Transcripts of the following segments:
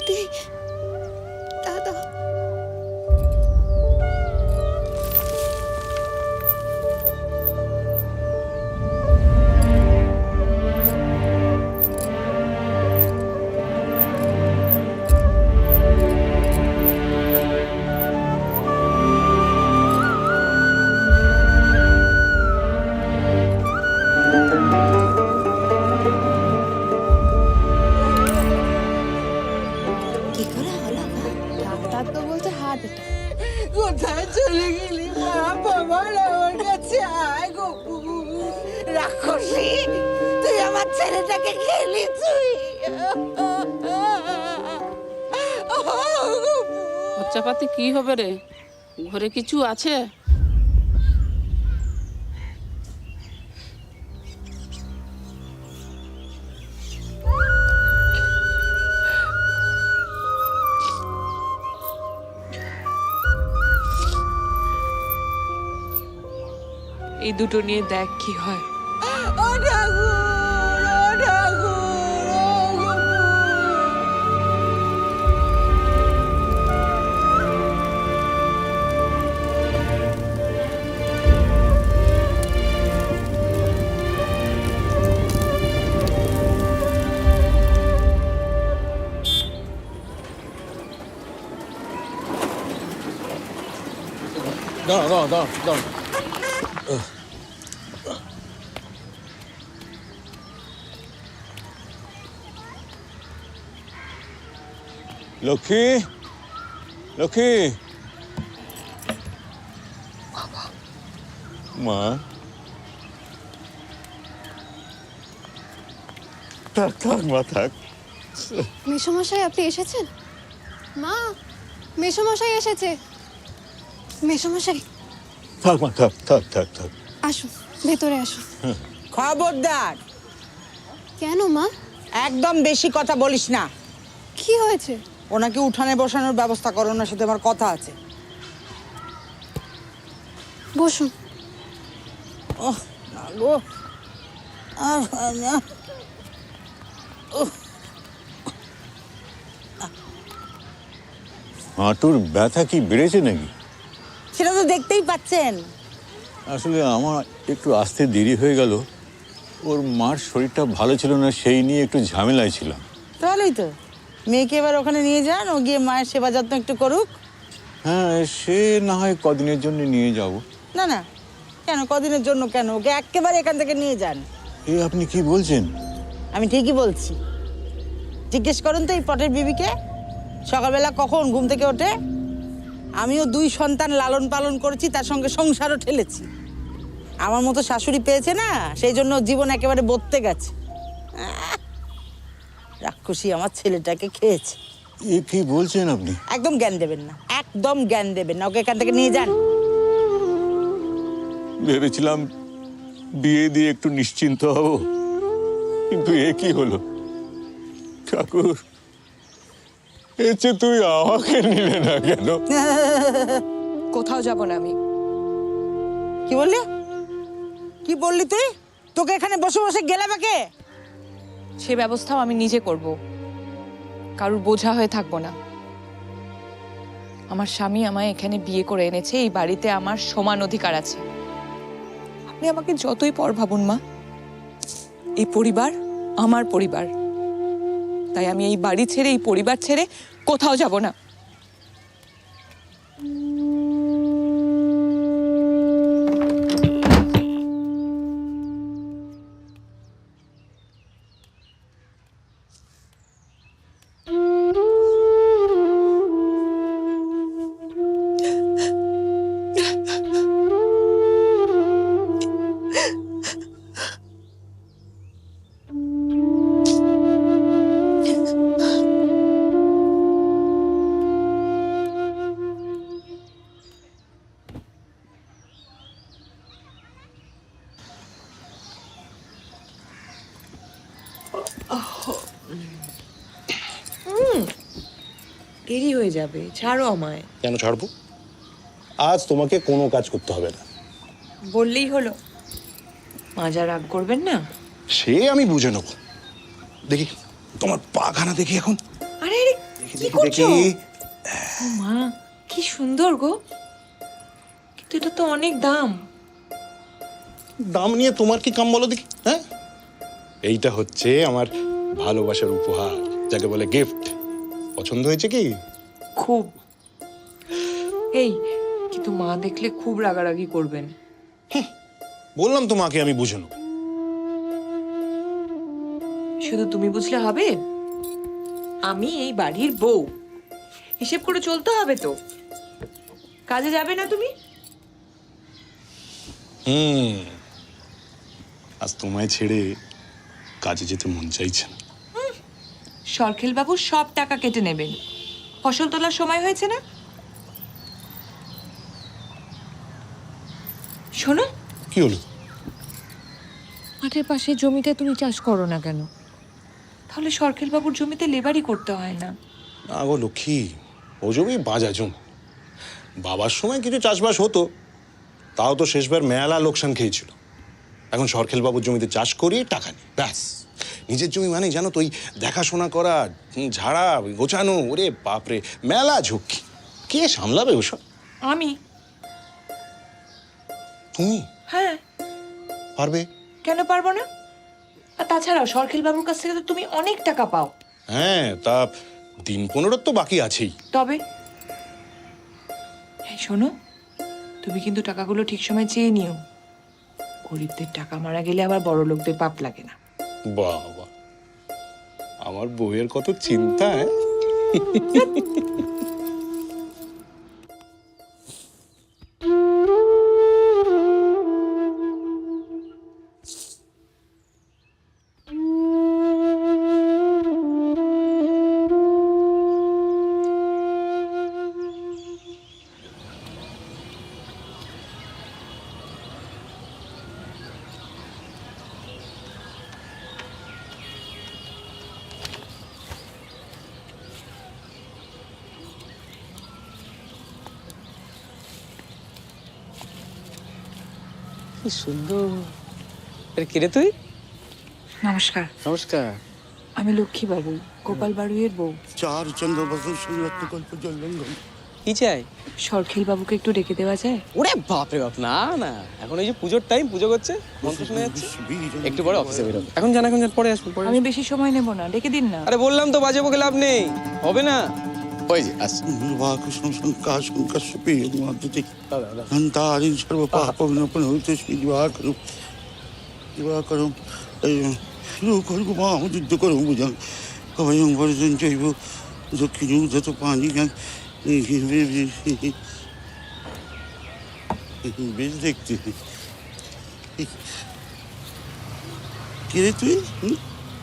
বৌদি দাদা কি করে হলো গো? ডাক্তার তো বলছে হার্ট অ্যাটাক। কোথায় চলে গেলি মা? বাবা আমার কাছে আয় গো। রাক্ষসী, তুই আমার ছেলেটাকে খেলি তুই। খরচাপাতি কি হবে রে? ঘরে কিছু আছে? এই দুটো নিয়ে দেখ কি হয়। ও ঠাকুর, ও ঠাকুর, ও গো। দাঁড়া দাঁড়া দাঁড়া দাঁড়া। লক্ষ্মী, লক্ষ্মী, মা, থাক থাক মা থাক। মেসোমশাই আপনি এসেছেন? মা, মেসোমশাই এসেছে। মেসোমশাই থাক মা থাক থাক থাক থাক। আসুন, ভেতরে আসুন। খবরদার, কেন মা? একদম বেশি কথা বলিস না। কি হয়েছে? ওনাকে উঠানে বসানোর ব্যবস্থা করো, ওনার সাথে আমার কথা আছে। বসুন। ওহ না গো, আর হয় না। হাঁটুর ব্যথা কি বেড়েছে নাকি? সেটা তো দেখতেই পাচ্ছেন। আসলে আমার একটু আসতে দেরি হয়ে গেল। ওর মার শরীরটা ভালো ছিল না, সেই নিয়ে একটু ঝামেলায় ছিলাম। তাহলেই তো মেয়েকে এবার ওখানে নিয়ে যান, ও গিয়ে মায়ের সেবা যত্ন একটু করুক। হ্যাঁ, সে না হয় কদিনের জন্য নিয়ে যাব। না না, কেন কদিনের জন্য কেন? ওকে একেবারে এখান থেকে নিয়ে যান। এ আপনি কি বলছেন? আমি ঠিকই বলছি। জিজ্ঞেস করুন তো এই পটের বিবিকে, সকালবেলা কখন ঘুম থেকে ওঠে। আমিও 2 সন্তান লালন পালন করেছি, তার সঙ্গে সংসারও ঠেলেছি। আমার মতো শাশুড়ি পেয়েছে না, সেই জন্য জীবন একেবারে বদতে গেছে। রাক্ষসী আমার ছেলেটাকে খেয়েছে। এ কি বলছেন আপনি? একদম জ্ঞান দেবেন না, একদম জ্ঞান দেবেন না। ওকে এখান থেকে নিয়ে যান। ভেবেছিলাম বিয়ে দিয়ে একটু নিশ্চিন্ত হব, কিন্তু এ কি হলো? ঠাকুর, এর চেয়ে তুই আমাকে নিলে না কেন? কোথাও যাব না আমি। কি বললি? কি বললি তুই? তোকে এখানে বসে বসে গেলাবে কে? সে ব্যবস্থাও আমি নিজে করব, কারুর বোঝা হয়ে থাকবো না। আমার স্বামী আমায় এখানে বিয়ে করে এনেছে, এই বাড়িতে আমার সমান অধিকার আছে। আপনি আমাকে যতই পর ভাবুন মা, এই পরিবার আমার পরিবার। তাই আমি এই বাড়ি ছেড়ে, এই পরিবার ছেড়ে কোথাও যাব না। দেরি হয়ে যাবে, ছাড়ো আমায়। কেন ছাড়বো? আজ তোমাকে কোনো কাজ করতে হবে না। বললেই হলো। মাজা রাগ করবেন না? সে আমি বুঝে নেব। দেখি তোমার পাখানা দেখি এখন। আরে আরে কি করছো? ও মা, কি সুন্দর গো, কিন্তু এটা তো অনেক দাম। দাম নিয়ে তোমার কি কাম বলো দেখি? হ্যাঁ, এইটা হচ্ছে আমার ভালোবাসার উপহার, যাকে বলে গিফট। পছন্দ হয়েছে কি? খুব। এই, কিন্তু মা দেখলে খুব রাগারাগি করবেন। বললাম তো মাকে আমি বুঝে নেবো। শুধু তুমি বুঝলে হবে? আমি এই বাড়ির বউ, হিসেব করে চলতে হবে তো। কাজে যাবে না তুমি? আজ তোমায় ছেড়ে কাজে যেতে মন চাইছে না। সরখেল বাবু সব টাকা কেটে নেবেন। ফসল তোলার সময় হয়েছে না? শোনো, কি হলো? মাঠের পাশে জমিতে তুমি চাষ করো না কেন? তাহলে সরখেল বাবুর জমিতে লেবারই করতে হয় না। না গো লক্ষ্মী, ও জমি বাজা জমি। বাবার সময় কিছু চাষবাস হতো, তাও তো শেষবার মেলা লোকসান খেয়েছিল। এখন সরখেল বাবুর জমিতে চাষ করি, টাকা নেই, ব্যাস। নিজের জমি মানে জানো তো, ওই দেখাশোনা করা, ঝাড়া গোছানো, ওরে বাপরে মেলা ঝুঁকি। কে সামলাবে ওসব? আমি? তুমি হ্যাঁ, পারবে? কেন পারবো না? আর তাছাড়াও সরখেল বাবুর কাছ থেকে তো তুমি অনেক টাকা পাও। হ্যাঁ, তা দিন 15 তো বাকি আছেই। তবে এই শোনো, তুমি কিন্তু টাকাগুলো ঠিক সময় চেয়ে নিও। গরিবদের টাকা মারা গেলে আবার বড় লোকদের পাপ লাগে না। বাবা, আমার বউয়ের কত চিন্তা। কি সুন্দর। আরে কে রে তুই? নমস্কার, নমস্কার। আমি লক্ষ্মী বাবু, গোপাল বাড়ুইয়ের বউ। চার চন্দ্র বসন সুরত্ন কল্প জলঙ্গম। কি চাই? সরখেল বাবুকে একটু ডেকে দেওয়া যায়? ওরে বাপ রে বাপ, না না, এখন এই যে পুজোর টাইম, পুজো করছে, মন্ত্র শোনা যাচ্ছে। একটু পরে অফিসে বেরোবে। এখন জান, এখন জান, পরে আসবো, পরে আমি আসবো। বেশি সময় নেব না, ডেকে দিন না। আরে বললাম তো বাজে বকে লাভ নেই, হবে না। ওই যে আসছে। নির্বাকুশম শঙ্কা শঙ্কাশপি মাদ্যতি হন্তারিং সর্ব পাপবিনপন হইতেস্মি দিবাকরুম দিবাকরুম লোকর্গ মাহ যুদ্ধ করুম বুঝাং অভয়ং বরজন জৈব দক্ষিণ যত পানি গান বেশ দেখতে। কে রে তুই?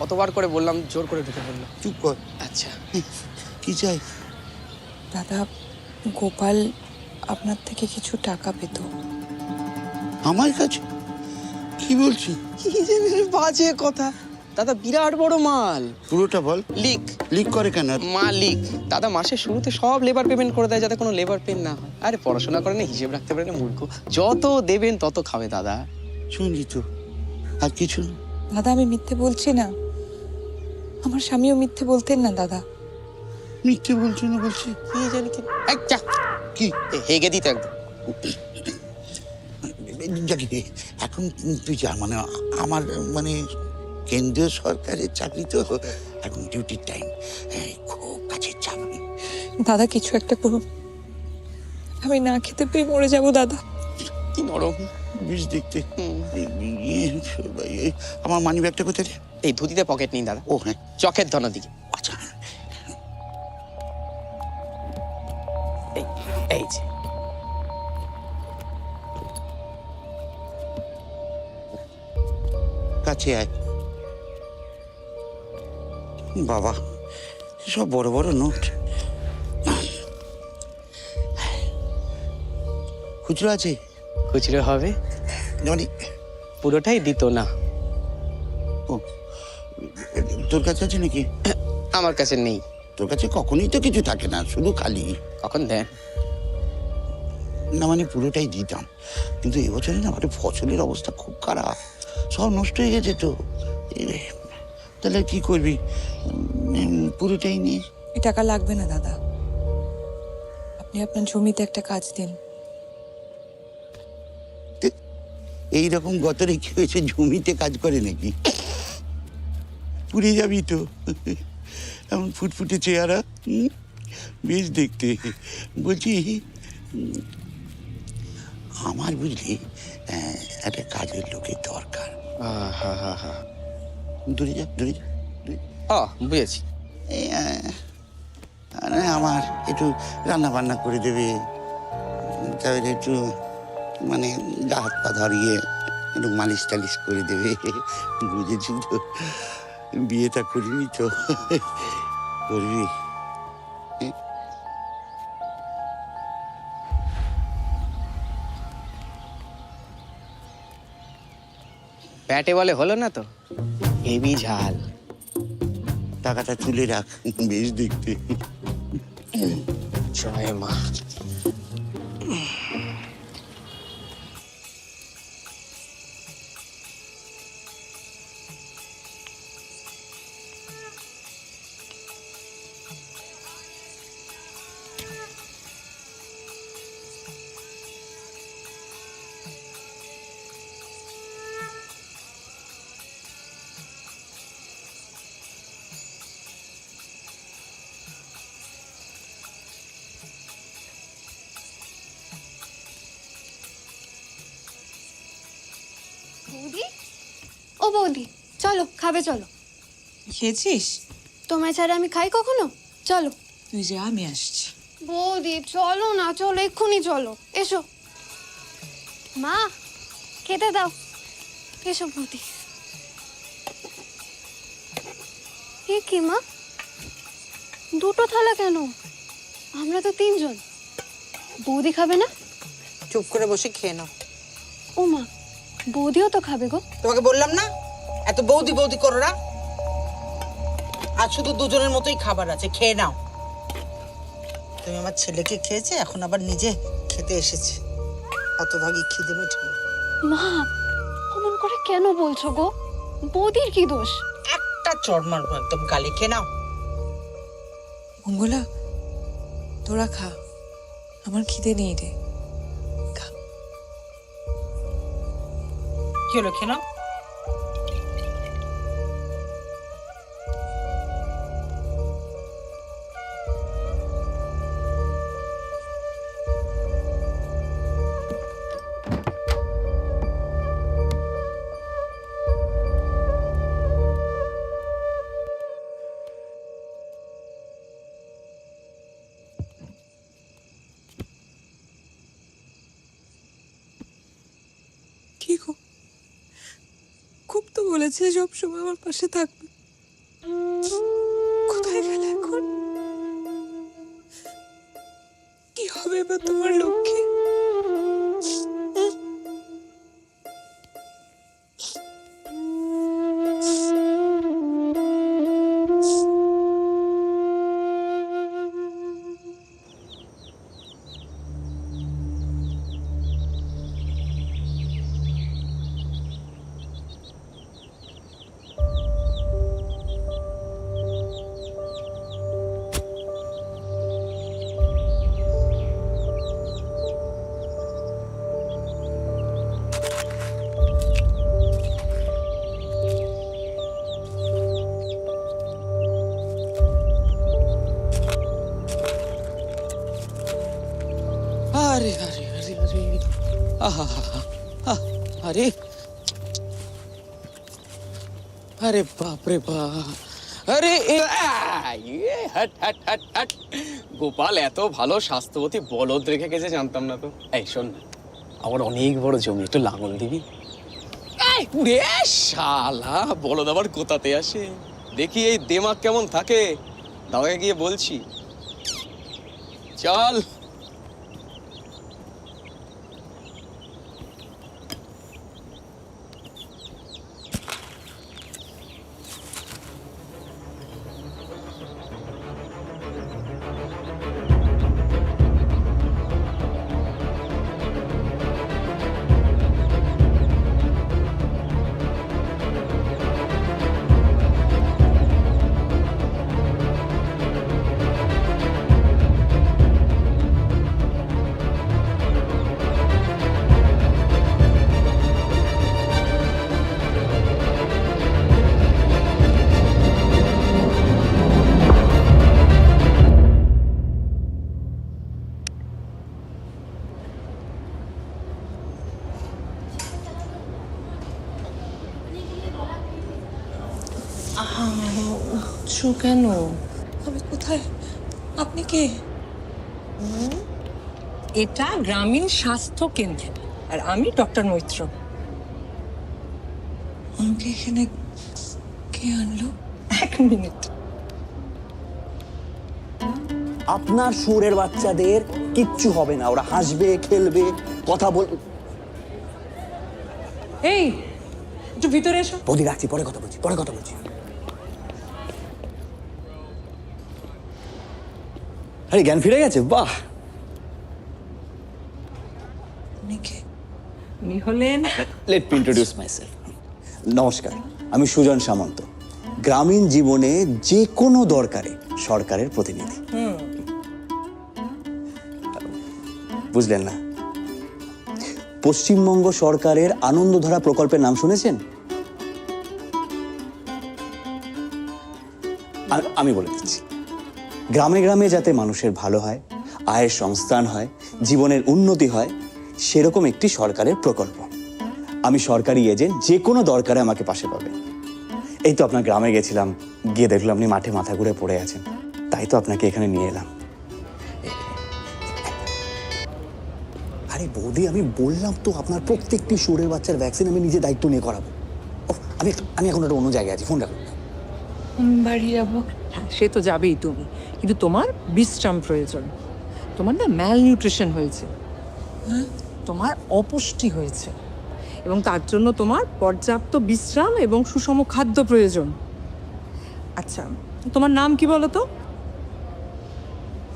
কতবার করে বললাম, জোর করে ঢুকে বললাম। চুপ কর। আচ্ছা, কি চাই? দাদা, গোপাল আপনার থেকে কিছু টাকা পেত। আমার কাছে? কি বলছি? কি জানি বাজে কথা। দাদা বিরাট বড় মাল। পুরোটা বল। লিক লিক করে কেন? মালিক দাদা মাসের শুরুতে সব লেবার পেমেন্ট করে দেয়, যাতে কোনো লেবার পেন না হয়। আরে পড়াশোনা করে না, হিসেব রাখতে পারে না, মূর্খ। যত দেবেন তত খাবে দাদা। শুনলি তো, আর কিছু না। দাদা, আমি মিথ্যে বলছি না। আমার স্বামীও মিথ্যে বলতেন না দাদা। মিথ্যে বলছো না বলছি? কি জানি কি। আচ্ছা, কি হেগে দিত একদম। জানি এখন তুই যা, মানে আমার মানে কেন্দ্রীয় সরকারের চাকরি তো, এখন ডিউটির টাইম, খুব কাছের চাপ। দাদা, কিছু একটা করুন, আমি না খেতে পেয়ে মরে যাব দাদা। কি নরম বিষ দেখতে। আমার মানি ব্যাগটা কোথায়? এই ধুতিতে পকেট নেই দাদা। ও হ্যাঁ, চকের ধনা দিকে। আচ্ছা। এই যে কাছে আয়। বাবা, সব বড় বড় নোট। খুচরো আছে? খুচরো হবে, মানে পুরোটাই দিত না। ও, তোর কাছে আছে নাকি? আমার কাছে নেই। তোর কাছে কখনোই তো কিছু থাকে না, শুধু খালি। কখন দেন? না মানে পুরোটাই দিতাম, কিন্তু এবছরে না আমাদের ফসলের অবস্থা খুব খারাপ, সব নষ্ট হয়ে গেছে তো। তাহলে কি করবি? পুরোটাই নিয়ে এই টাকা লাগবে না দাদা, আপনি আপনার জমিতে একটা কাজ দিন। এইরকম গতরে কি হয়েছে, জমিতে কাজ করে নাকি? পুড়ে যাবি তো, এমন ফুটফুটে চেহারা, বেশ দেখতে। বলছি আমার বুঝলি একটা কাজের লোকের দরকার। দূরে যা, দূরে যা, দূরে যা। বুঝেছি। এই, আমার একটু রান্না বান্না করে দেবে, তাহলে একটু মানে গা হাত পা ধরিয়ে একটু মালিশ টালিশ করে দেবে। বুঝেছি তো, বিয়েটা করিনি তো, করবি? প্যাটে বলে হলো না তো, হেভি ঝাল। টাকাটা তুলে রাখ, বেশ দেখতে। জয় মা। বৌদি, ও বৌদি, চলো খাবে, চলো। খেয়েছিস? তোমায় ছাড়া আমি খাই কখনো? চলো। তুই যা, আমি আসছি। বৌদি চলো না, চলো এক্ষুনি চলো, এসো। মা খেতে দাও, এসো বৌদি। এ কি মা, দুটো থালা কেন? আমরা তো তিনজন। বৌদি খাবে না? চুপ করে বসে খেয়ে নাও। ও মা, বৌদিও তো খাবে গো। তোমাকে বললাম না এত বৌদি বৌদি করো না। আজ শুধু দুজনের মতোই খাবার আছে, খেয়ে নাও। তুমি আমার ছেলেকে খেয়েছে, এখন আবার নিজে খেতে এসেছে। হতভাগী, খিদে মিটে না। মা অমন করে কেন বলছো গো? বৌদির কি দোষ? একটা চড় মারবো একদম গালে, খেয়ে নাও। মঙ্গলা, তোরা খা, আমার খিদে নেই রে। খা। কি হলো, খেয়ে নাও। কি গো, খুব তো বলেছে সবসময় আমার পাশে থাকবে, কোথায় গেল এখন? কি হবে এবার তোমার লক্ষ্যে? আরে আরে আরে আরে, আহা, আরে আরে বাপ রে বাপ, আরে হাট হাট হাট হাট। গোপাল এত ভালো স্বাস্থ্যবতী বলদ রেখে গেছে জানতাম না তো। এই শোন না, আমার অনেক বড় জমি, একটু লাঙল দিবি? উড়ে শালা, বলদ আবার কোথাতে আসে দেখি, এই দেমাগ কেমন থাকে, দাদাকে গিয়ে বলছি। চল। কাঁদছো কেন? আমি কোথায়? আপনি কে? এটা গ্রামীণ স্বাস্থ্য কেন্দ্র আর আমি ডক্টর মৈত্র। আমাকে এখানে কে আনলো? 1 মিনিট। আপনার শুয়োরের বাচ্চাদের কিচ্ছু হবে না, ওরা হাসবে, খেলবে, কথা বলবে। এই একটু ভিতরে এসো। বৌদি রাখছি, পরে কথা বলছি, পরে কথা বলছি। আরে জ্ঞান ফিরে গেছে, বাহ। উনি হলেন লেট মি ইন্ট্রোডিউস মাইসেলফ। নমস্কার, আমি সুজন সামন্ত, গ্রামীণ জীবনে যে কোনো দরকারে সরকারের প্রতিনিধি। বুঝলেন না? পশ্চিমবঙ্গ সরকারের আনন্দধারা প্রকল্পের নাম শুনেছেন? আমি বলে দিচ্ছি, গ্রামে গ্রামে যাতে মানুষের ভালো হয়, আয়ের সংস্থান হয়, জীবনের উন্নতি হয়, সেরকম একটি সরকারের প্রকল্প। আমি সরকারি এজেন্ট, যে কোনো দরকারে আমাকে পাশে পাবে। এই তো আপনার গ্রামে গেছিলাম, গিয়ে দেখলাম আপনি মাঠে মাথা ঘুরে পড়ে আছেন, তাই তো আপনাকে এখানে নিয়ে এলাম। আরে বৌদি, আমি বললাম তো আপনার প্রত্যেকটি শুয়োরের বাচ্চার ভ্যাকসিন আমি নিজে দায়িত্ব নিয়ে করাবো। আমি এখন একটা অন্য জায়গায় আছি, ফোন রাখুন। বাড়ি যাবো। হ্যাঁ, সে তো যাবেই তুমি, কিন্তু তোমার বিশ্রাম প্রয়োজন। তোমার না ম্যালনিউট্রিশন হয়েছে, তোমার অপুষ্টি হয়েছে, এবং তার জন্য তোমার পর্যাপ্ত বিশ্রাম এবং সুষম খাদ্য প্রয়োজন। আচ্ছা, তোমার নাম কি বলো তো?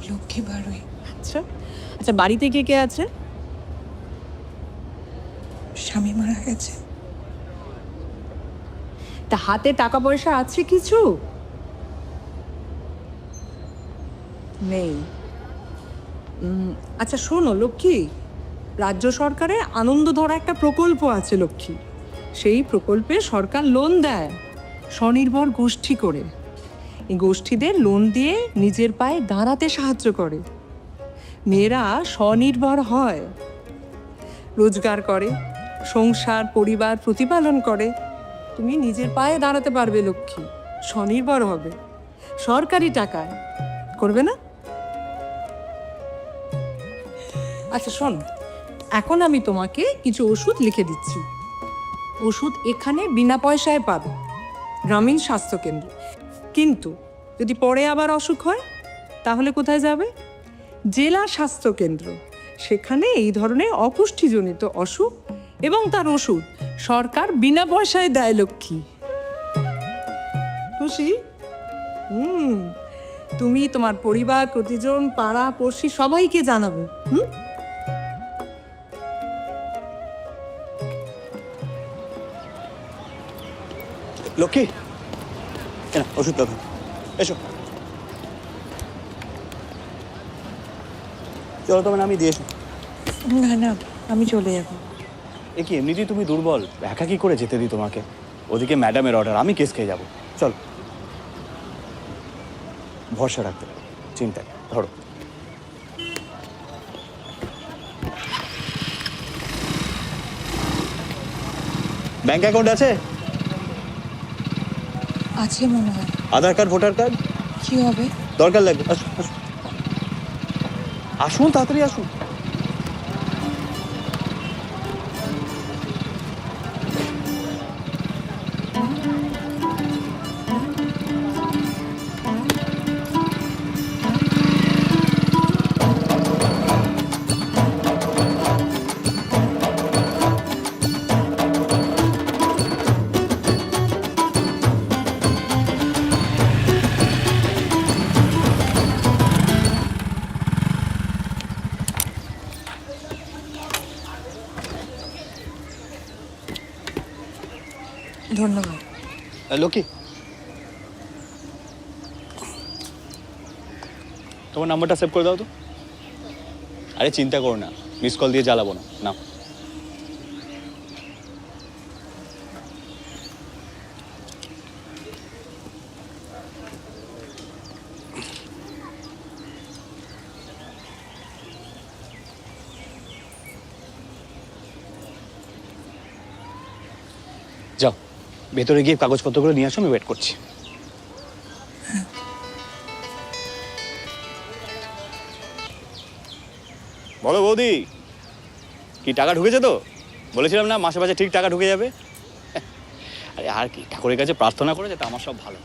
লক্ষ্মী বাড়ুই। আচ্ছা আচ্ছা, বাড়িতে কে কে আছে? স্বামী মারা গেছে। তা হাতে টাকা পয়সা আছে কিছু? নেই। আচ্ছা শোনো লক্ষ্মী, রাজ্য সরকারের আনন্দধারা একটা প্রকল্প আছে লক্ষ্মী। সেই প্রকল্পে সরকার লোন দেয় স্বনির্ভর গোষ্ঠী করে। এই গোষ্ঠীদের লোন দিয়ে নিজের পায়ে দাঁড়াতে সাহায্য করে। মেয়েরা স্বনির্ভর হয়, রোজগার করে, সংসার পরিবার প্রতিপালন করে। তুমি নিজের পায়ে দাঁড়াতে পারবে লক্ষ্মী, স্বনির্ভর হবে, সরকারি টাকায়। করবে না? আচ্ছা শোন, এখন আমি তোমাকে কিছু ওষুধ লিখে দিচ্ছি। ওষুধ এখানে বিনা পয়সায় পাবে, গ্রামীণ স্বাস্থ্য কেন্দ্র। কিন্তু যদি পরে আবার অসুখ হয় তাহলে কোথায় যাবে? জেলা স্বাস্থ্য কেন্দ্র। সেখানে এই ধরনের অপুষ্টিজনিত অসুখ এবং তার ওষুধ সরকার বিনা পয়সায় দেয় লক্ষ্মী। খুশি? তুমি তোমার পরিবার, প্রতিজন, পাড়া পড়শি সবাইকে জানাবে। লক্ষ্মী, ওষুধ লাগান, এসো। চলো তোমার আমি দিয়ে এসো। না না, আমি চলে যাবো। এ কি, এমনিতেই তুমি দুর্বল, একা কি করে যেতে দিই তোমাকে? ওদিকে ম্যাডামের অর্ডার, আমি কেস খেয়ে যাবো। চল, ভরসা রাখতে পারো, চিন্তা নেই, ধরো। ব্যাংক অ্যাকাউন্ট আছে? আছে মনে হয়। আধার কার্ড, ভোটার কার্ড? কি হবে? দরকার লাগবে, আসুন আসুন আসুন, তাড়াতাড়ি আসুন। ধন্যবাদ। লক্ষ্মী, তোমার নাম্বারটা সেভ করে দাও তো। আরে চিন্তা করো না, মিস কল দিয়ে জ্বালাবো না। নাও। যাও, ভেতরে গিয়ে কাগজপত্রগুলো নিয়ে আসো, আমি ওয়েট করছি। বলো বৌদি, কি টাকা ঢুকেছে তো? বলেছিলাম না মাসে মাসে ঠিক টাকা ঢুকে যাবে। আরে আর কি, ঠাকুরের কাছে প্রার্থনা করে যাতে আমার সব ভালো।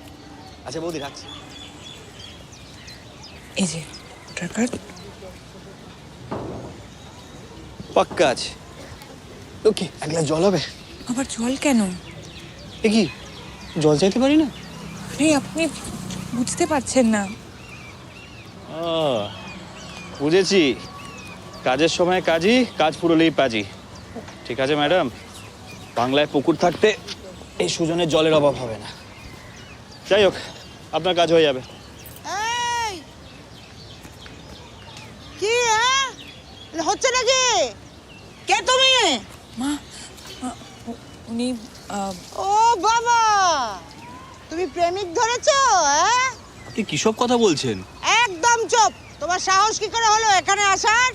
আচ্ছা বৌদি, রাখছি। এই যে ভোটার কার্ড। পাক্কা আছে। ওকে, এক গ্লাস জল হবে? আবার জল কেন? এ কি, জল চাইতে পারি না? আরে আপনি বুঝতে পারছেন না। ও, বুঝেছি। কাজের সময় কাজই, কাজ ফুরলেই পাজি। ঠিক আছে ম্যাডাম, বাংলায় পুকুর থাকতে এই সুজনের জলের অভাব হবে না। যাই হোক, আপনার কাজ হয়ে যাবে। এই কি হচ্ছে নাকি? কে তুমি? মা, উনি ও বাবা, তুমি প্রেমিক ধরেছো? হ্যাঁ, আপনি কিসব কথা বলছেন? একদম চুপ। তোমার সাহস কি করে হলো এখানে আসার?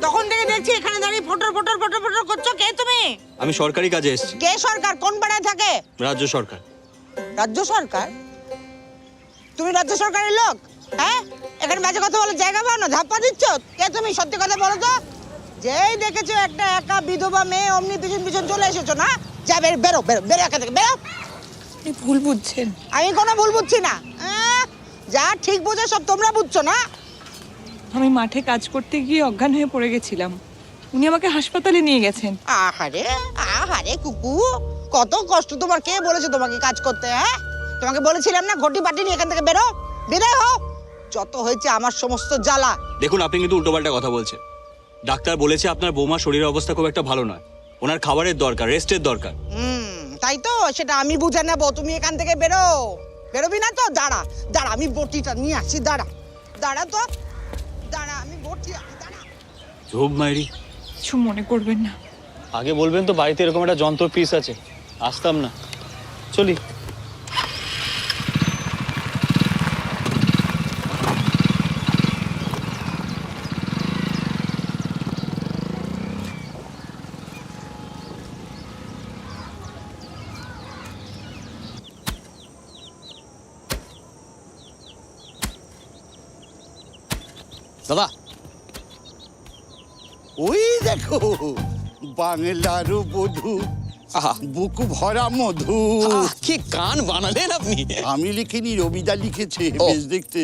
তখন থেকে দেখছি এখানে দাঁড়িয়ে ফটর ফটর ফটর ফটর করছো। কে তুমি? আমি সরকারি কাজে এসেছি। কে সরকার? কোন পাড়ায় থাকে? রাজ্য সরকার। রাজ্য সরকার? তুমি রাজ্য সরকারের লোক? হ্যাঁ, এখানে বাজে কথা বলার জায়গা পাও না, ধাপ্পা দিচ্ছ। কে তুমি? সত্যি কথা বলো তো। যেই দেখেছো একটা একা বিধবা মেয়ে, অমনি পিছন পিছন চলে এসেছো না? যা বেরো বেরো বেরো বেরো, এখান থেকে বেরো। আপনি ভুল বুঝছেন। আমি কোনো ভুল বুঝছি না। যা ঠিক বোঝো সব তোমরা বুঝছো না। আমি মাঠে কাজ করতে গিয়ে অজ্ঞান হয়ে পড়ে গেছিলাম, উনি আমাকে হাসপাতালে নিয়ে গেছেন। আহারে আহারে কুকু, কত কষ্ট তোমার। কে বলেছে তোমাকে কাজ করতে? হ্যাঁ, তোমাকে বলেছিলাম না ঘটি পাটি নিয়ে এখান থেকে বেরো, বেরো হও। যত হয়েছে আমার সমস্ত জ্বালা। দেখুন, আপনি কিন্তু উল্টোপাল্টা কথা বলছেন। ডাক্তার বলেছে আপনার বৌমার শরীরের অবস্থা খুব একটা ভালো নয়, ওনার খাবারের দরকার, রেস্টের দরকার। তাই তো, সেটা আমি বুঝে নেবো। তুমি এখান থেকে বেরো। বেরোবি না তো? দাঁড়া দাঁড়া, আমি বটিটা নিয়ে আসি। দাঁড়া দাঁড়া তো, দাঁড়া, আমি বটি। দাঁড়া। ঝোপ মাইরি, কিছু মনে করবেন না। আগে বলবেন তো বাড়িতে এরকম একটা যন্ত্র পিস আছে, আসতাম না। চলি। দাদা, ওই দেখো বাংলার বধূ, আহা, বুক ভরা মধু। কি গান বানালেন আপনি! আমি লিখিনি, রবিদা লিখেছে। ও। বেশ দেখতে।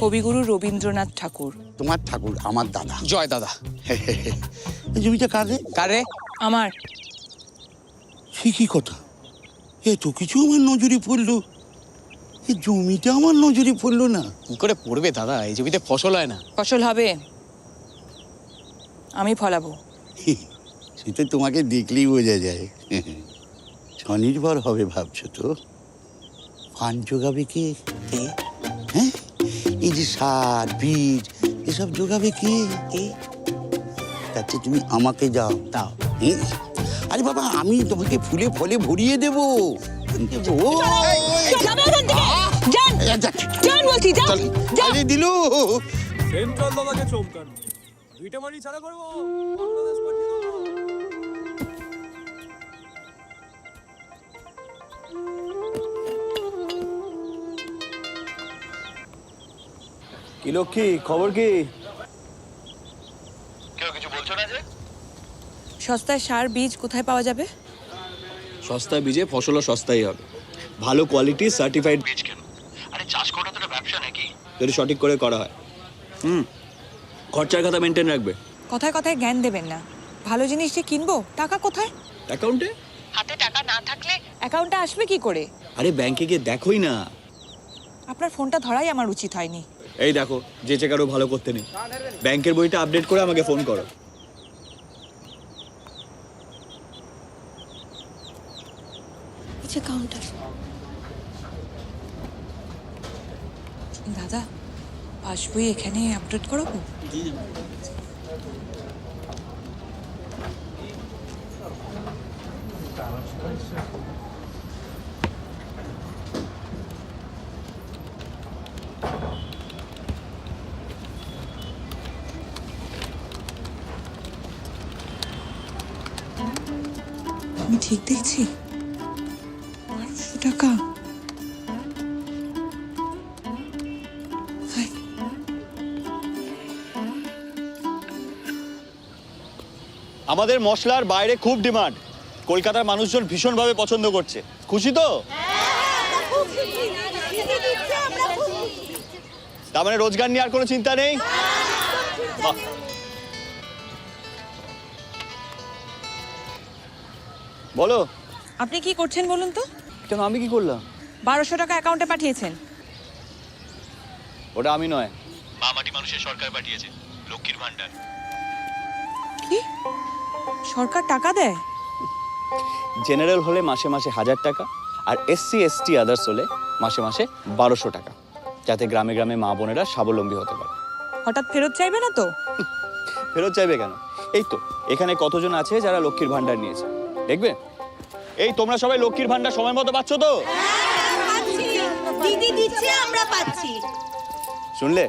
কবিগুরু রবীন্দ্রনাথ ঠাকুর। তোমার ঠাকুর আমার দাদা। জয় দাদা। এই জমিটা কারে? কারে? আমার। সে কি কথা? এ তো কিছু আমার নজরে পড়লো। এই জমিটা আমার নজরে পড়লো না। কি করে পড়বে দাদা? এই জমিতে ফসল হয় না। ফসল হবে, আমি ফলাবো। সেটা তোমাকে দেখলেই বোঝা যায়। স্বনির্ভর হবে ভাবছো তো? ফান্ড জোগাবে কে? হ্যাঁ, এই যে সার বীজ এসব জোগাবে কে? তাতে তুমি আমাকে যাও দাও। আরে বাবা, আমি তোমাকে ফুলে ফলে ভরিয়ে দেবো। আরে দিলু, সেন্ট্রাল দাদাকে চমকান, ভিটামারি ছাড়া করবো, বাংলাদেশ পাঠিয়ে দেবো। কি লক্ষ্মী, খবর কি? সস্তায় সার বীজ কোথায় পাওয়া যাবে? সস্তা বীজে ফসলও সস্তাই হবে। ভালো কোয়ালিটি সার্টিফাইড বীজ কেন? আরে চাষ করা তো একটা ব্যবসা নাকি? যদি সঠিক করে করা হয়। খরচার খাতা মেনটেন রাখবে। কথায় কথায় জ্ঞান দেবেন না। ভালো জিনিস যে কিনবো, টাকা কোথায়? অ্যাকাউন্টে। হাতে টাকা না থাকলে অ্যাকাউন্টে আসবে কি করে? আরে ব্যাংকে গিয়ে দেখোই না। আপনার ফোনটা ধরাই আমার উচিত হয়নি। এই দেখো, যে চেকারও ভালো করতে নেই। ব্যাংকের বইটা আপডেট করে আমাকে ফোন করো। এই যে কাউন্টার। দাদা, পাসবই এখানে আপডেট করাবো? আমি ঠিক দেখছি? 1200 টাকা। হায়। আমাদের মশলার বাইরে খুব ডিমান্ড, কলকাতার মানুষজন ভীষণভাবে পছন্দ করছে। খুশি তো? তার মানে রোজগার নিয়ে আর কোনো চিন্তা নেই? বাহ। বলো। আপনি কি করছেন বলুন তো? কেন, আমি কি করলাম? 1200 টাকা অ্যাকাউন্টে পাঠিয়েছেন। ওটা আমি নয়, মামাটি মানুষের সরকার পাঠিয়েছে, লক্ষ্মীর ভান্ডার। কি? সরকার টাকা দেয়? জেনারেল হলে মাসে মাসে 1000 টাকা, আর SC ST আদার্স হলে মাসে মাসে 1200 টাকা, যাতে গ্রামে গ্রামে মা বোনেরা স্বাবলম্বী হতে পারে। হঠাৎ ফেরত চাইবে না তো? ফেরত চাইবে কেন? এই তো এখানে কতজন আছে যারা লক্ষ্মীর ভান্ডার নিয়েছে, দেখবে। এই তোমরা সবাই লক্ষ্মীর ভান্ডার সময় মতো পাচ্ছ তো? দিদি দিচ্ছে, আমরা পাচ্ছি। শুনলে?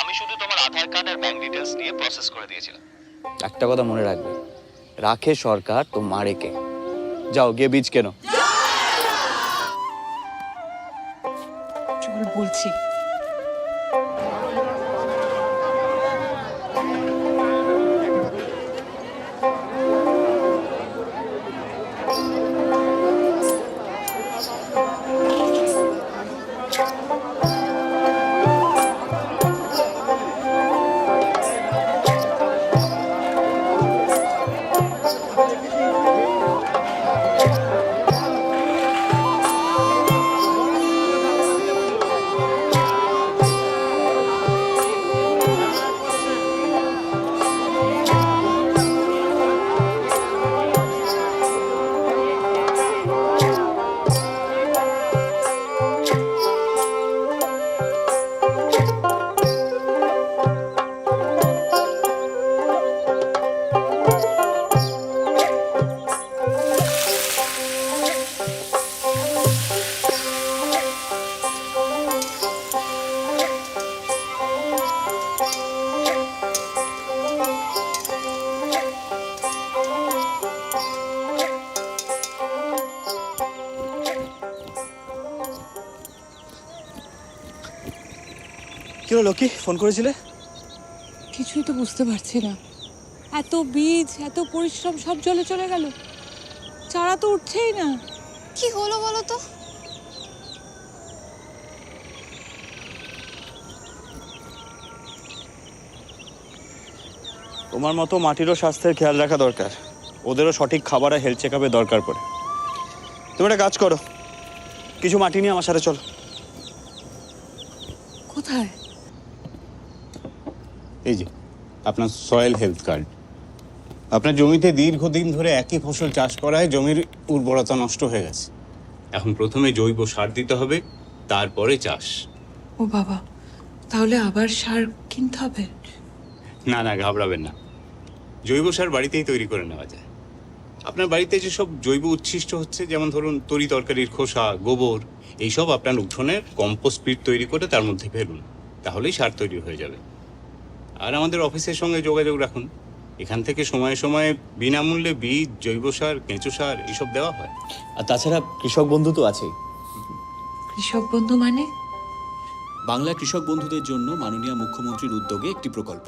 আমি শুধু তোমার আধার কার্ড আর ব্যাংক ডিটেইলস নিয়ে প্রসেস করে দিয়েছিলাম। একটা কথা মনে রাখবে, রাখে সরকার তো মারে কে। যাও গিয়ে বীজ কেনো। চল বলছি। কি হলো লক্ষ্মী, ফোন করেছিলে? কিছুই তো বুঝতে পারছি না। এত বীজ, এত পরিশ্রম সব জলে চলে গেল। চারা তো উঠছেই না। কি হলো বলো তো? তোমার মতো মাটিরও স্বাস্থ্যের খেয়াল রাখা দরকার, ওদেরও সঠিক খাবার আর হেলথ চেকআপের দরকার পড়ে। তুমি একটা কাজ করো, কিছু মাটি নিয়ে আমার সাথে চলো। কোথায়? এই যে আপনার সয়েল হেলথ কার্ড। আপনার জমিতে দীর্ঘদিন ধরে একই ফসল চাষ করায় জমির উর্বরতা নষ্ট হয়ে গেছে। এখন প্রথমে জৈব সার দিতে হবে, তারপরে চাষ। ও বাবা, তাহলে আবার সার কিনতে হবে? না না, ঘাবড়াবেন না, জৈব সার বাড়িতেই তৈরি করে নেওয়া যায়। আপনার বাড়িতে যেসব জৈব উচ্ছিষ্ট হচ্ছে, যেমন ধরুন তরি তরকারির খোসা, গোবর, এইসব আপনার উঠোনের কম্পোস্ট পিট তৈরি করে তার মধ্যে ফেলুন, তাহলেই সার তৈরি হয়ে যাবে। আর আমাদের অফিসের সঙ্গে যোগাযোগ রাখুন, এখান থেকে সময়ে সময়ে বিনামূল্যে বীজ, জৈব সার, কেঁচো সার এসব দেওয়া হয়। আর তাছাড়া কৃষক বন্ধু তো আছেই। কৃষক বন্ধু মানে? বাংলা কৃষক বন্ধুদের জন্য মাননীয় মুখ্যমন্ত্রীর উদ্যোগে একটি প্রকল্প।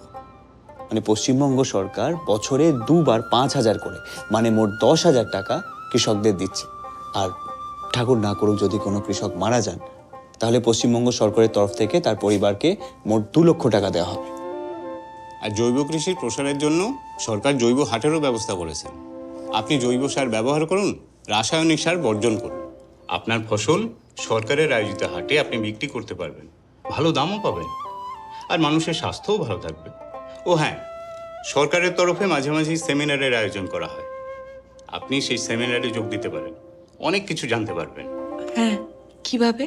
মানে পশ্চিমবঙ্গ সরকার বছরে 2 বার 5000 করে, মানে মোট 10,000 টাকা কৃষকদের দিচ্ছে। আর ঠাকুর না করুক যদি কোনো কৃষক মারা যান, তাহলে পশ্চিমবঙ্গ সরকারের তরফ থেকে তার পরিবারকে মোট 2 লক্ষ টাকা দেওয়া হবে। আর জৈব কৃষির প্রসারের জন্য সরকার জৈব হাটেরও ব্যবস্থা করেছেন। আপনি জৈব সার ব্যবহার করুন, রাসায়নিক সার বর্জন করুন। আপনার ফসল সরকারের আয়োজিত হাটে আপনি বিক্রি করতে পারবেন, ভালো দামও পাবেন, আর মানুষের স্বাস্থ্যও ভালো থাকবে। ও হ্যাঁ, সরকারের তরফে মাঝে মাঝে সেমিনারের আয়োজন করা হয়, আপনি সেই সেমিনারে যোগ দিতে পারেন, অনেক কিছু জানতে পারবেন। হ্যাঁ, কিভাবে?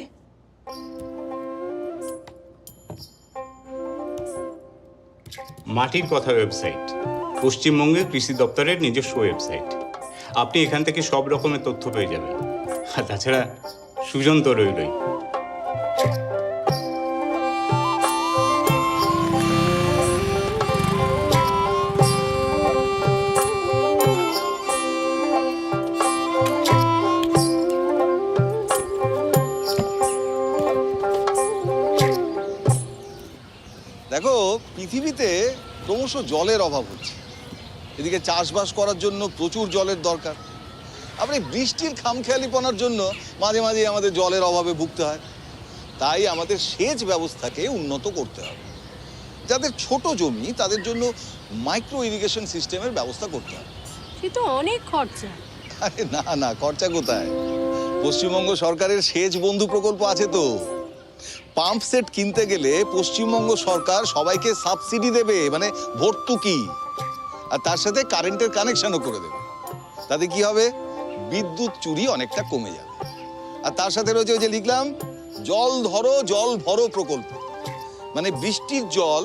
মাটির কথা ওয়েবসাইট, পশ্চিমবঙ্গের কৃষি দপ্তরের নিজস্ব ওয়েবসাইট। আপনি এখান থেকে সব রকমের তথ্য পেয়ে যাবেন। আর তাছাড়া সুজন তো রইলই। দেখো, পৃথিবীতে ক্রমশ জলের অভাব হচ্ছে, এদিকে চাষবাস করার জন্য প্রচুর জলের দরকার। আবার এই বৃষ্টির খামখেয়ালিপনার জন্য মাঝে মাঝে আমাদের জলের অভাবে ভুগতে হয়। তাই আমাদের সেচ ব্যবস্থাকে উন্নত করতে হবে। যাদের ছোট জমি তাদের জন্য মাইক্রো ইরিগেশন সিস্টেমের ব্যবস্থা করতে হবে। সে তো অনেক খরচা। আরে না না, খরচা কোথায়? পশ্চিমবঙ্গ সরকারের সেচ বন্ধু প্রকল্প আছে তো। পাম্প সেট কিনতে গেলে পশ্চিমবঙ্গ সরকার সবাইকে সাবসিডি দেবে, মানে ভর্তুকি, আর তার সাথে কারেন্টের কানেকশনও করে দেবে। তাতে কি হবে? বিদ্যুৎ চুরি অনেকটা কমে যাবে। আর তার সাথে রয়েছে ওই যে লিখলাম জল ধরো জল ভরো প্রকল্প, মানে বৃষ্টির জল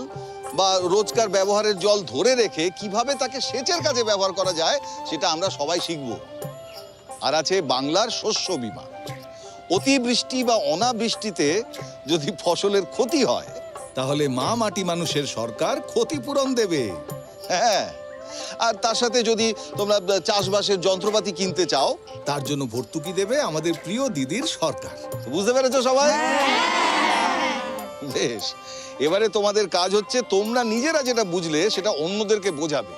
বা রোজকার ব্যবহারের জল ধরে রেখে কিভাবে তাকে সেচের কাজে ব্যবহার করা যায় সেটা আমরা সবাই শিখব। আর আছে বাংলার শস্য বীমা। অতিবৃষ্টি বা অনাবৃষ্টিতে যদি ফসলের ক্ষতি হয় তাহলে মা মাটি মানুষের সরকার ক্ষতিপূরণ দেবে। হ্যাঁ, আর তার সাথে যদি তোমরা চাষবাসের যন্ত্রপাতি কিনতে চাও তার জন্য ভর্তুকি দেবে আমাদের প্রিয় দিদির সরকার। বুঝতে পেরেছো সবাই? বেশ, এবারে তোমাদের কাজ হচ্ছে তোমরা নিজেরা যেটা বুঝলে সেটা অন্যদেরকে বোঝাবে,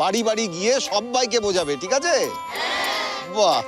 বাড়ি বাড়ি গিয়ে সবাইকে বোঝাবে, ঠিক আছে? বাহ,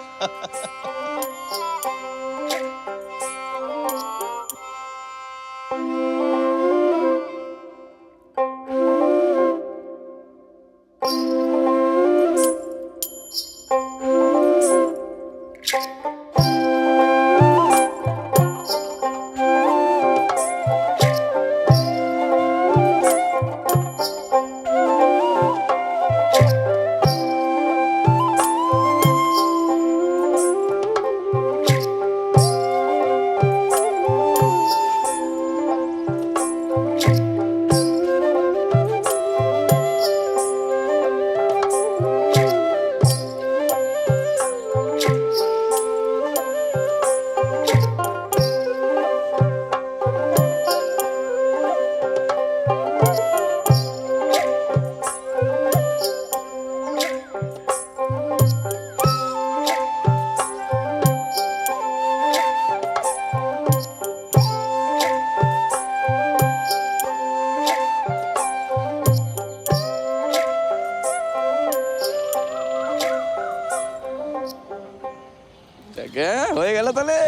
হয়ে গেল তাহলে।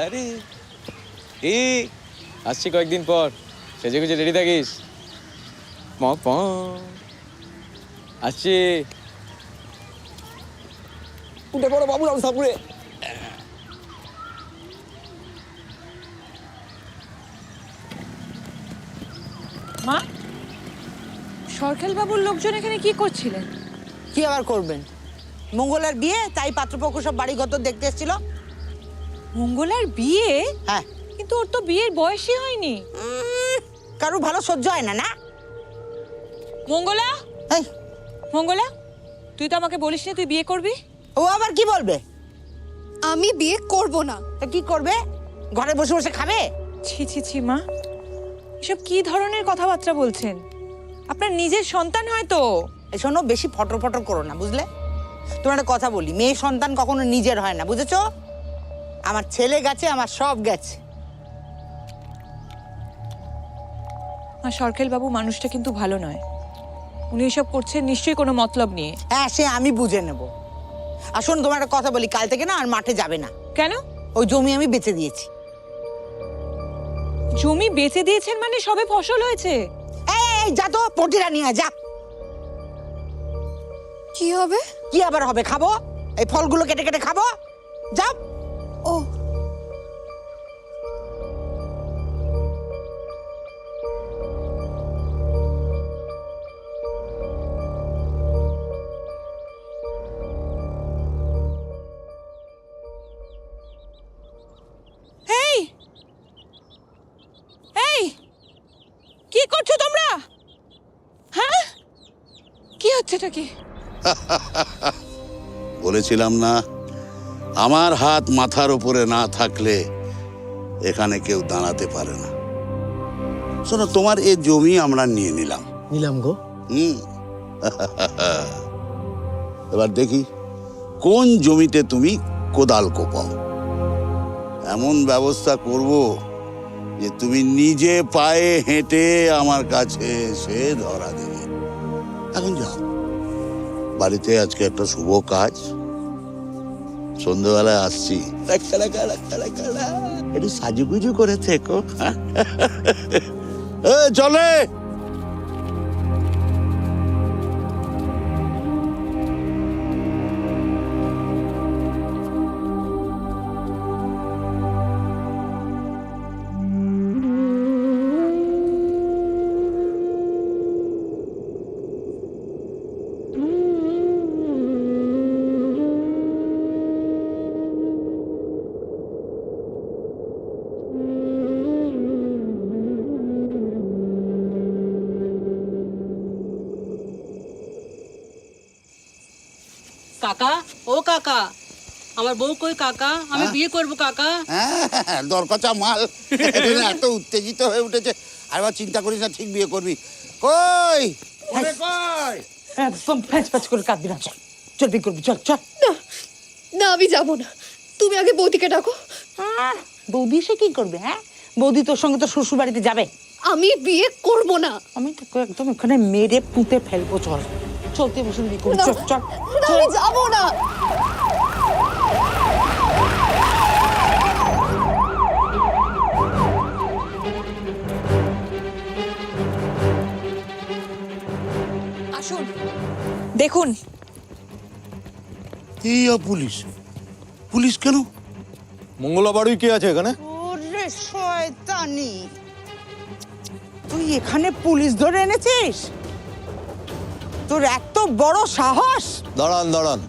আরে এই আসছি কয়েকদিন পর, সেজে গুজে রেডি থাকিস। আসছি। উঠে পড়ো বাবু, রাম সাপুরে। মা, সরকার বাবুর লোকজন এখানে কি করছিলেন? কি আবার করবেন? মঙ্গলার বিয়ে, তাই পাত্রপক্ষ সব বাড়িঘর দেখতে এসেছিল। মঙ্গলার বিয়ে? হ্যাঁ। কিন্তু ওর তো বিয়ের বয়সই হয়নি। কারো ভালো সহ্য হয় না? না মঙ্গলা, এই মঙ্গলা, তুই তো আমাকে বলিস না তুই বিয়ে করবি। ও আবার কি বলবে? আমি বিয়ে করব না। তা কি করবে? ঘরে বসে বসে খাবে? ছি ছি ছি মা, এসব কি ধরনের কথাবার্তা বলছেন? আপনার নিজের সন্তান হয়তো। এই শোনো, বেশি ফটর ফটর করো না, বুঝলে? তোমার একটা কথা বলি, মেয়ে সন্তান কখনো নিজের হয় না, বুঝেছো? আমার ছেলে গেছে, আমার সব গেছে। আর সরকার বাবু মানুষটা কিন্তু ভালো নয়। উনি এসব করছেন নিশ্চয়ই কোনো মতলব নিয়ে। হ্যাঁ, সে আমি বুঝে নেব। আর শোনো, তোমার একটা কথা বলি, কাল থেকে না আর মাঠে যাবে না। কেন? ওই জমি আমি বেচে দিয়েছি। জমি বেচে দিয়েছেন মানে সবে ফসল হয়েছে? এই যা তো, পটিরা নিয়ে যা। কি হবে? কি আবার হবে? খাবো, এই ফলগুলো কেটে কেটে খাবো। যাও। ও, এই এই কি করছো তোমরা? হ্যাঁ, কি হচ্ছে এটা? কি বলেছিলাম না, আমার হাত মাথার উপরে না থাকলে এখানে কেউ দাঁড়াতে পারে না। শোনো, তোমার এই জমি আমরা নিয়ে নিলাম গো। এবার দেখি কোন জমিতে তুমি কোদাল কোপাও। এমন ব্যবস্থা করব যে তুমি নিজে পায়ে হেঁটে আমার কাছে এসে ধরা দেবে। এখন যাও, বাড়িতে আজকে একটা শুভ কাজ, সন্ধ্যেবেলায় আসছি, একটু সাজুগুজু করে থেকো। চলে কাকা, ও কাকা, আমার বউ কই কাকা? আমি বিয়ে করব কাকা। হ্যাঁ, দরকার মাল এত উত্তেজিত হয়ে উঠেছে। আর চিন্তা করিস না, ঠিক বিয়ে করবি। কই কই একদম ফ্যাঁচ ফ্যাঁচ করে কাঁদবি না, চল চল বিয়ে করবি, চল চল। না না, আমি যাব না, তুমি আগে বৌদিকে ডাকো। বৌদি এসে কি করবে? হ্যাঁ, বৌদি তোর সঙ্গে তো শ্বশুর বাড়িতে যাবে। আমি বিয়ে করব না। আমি তোকে একদম এখানে মেরে পুঁতে ফেলবো। চল চলতে বসে বিয়ে করবি, চল চল। আমি যাব না। আসুন, দেখুন। এই পুলিশ, পুলিশ কেন? মঙ্গলা বাড়ি কে আছে এখানে? ওরে শয়তানি, তুই এখানে পুলিশ ধরে এনেছিস? তোর এত বড় সাহস! দাঁড়ান দাঁড়ান,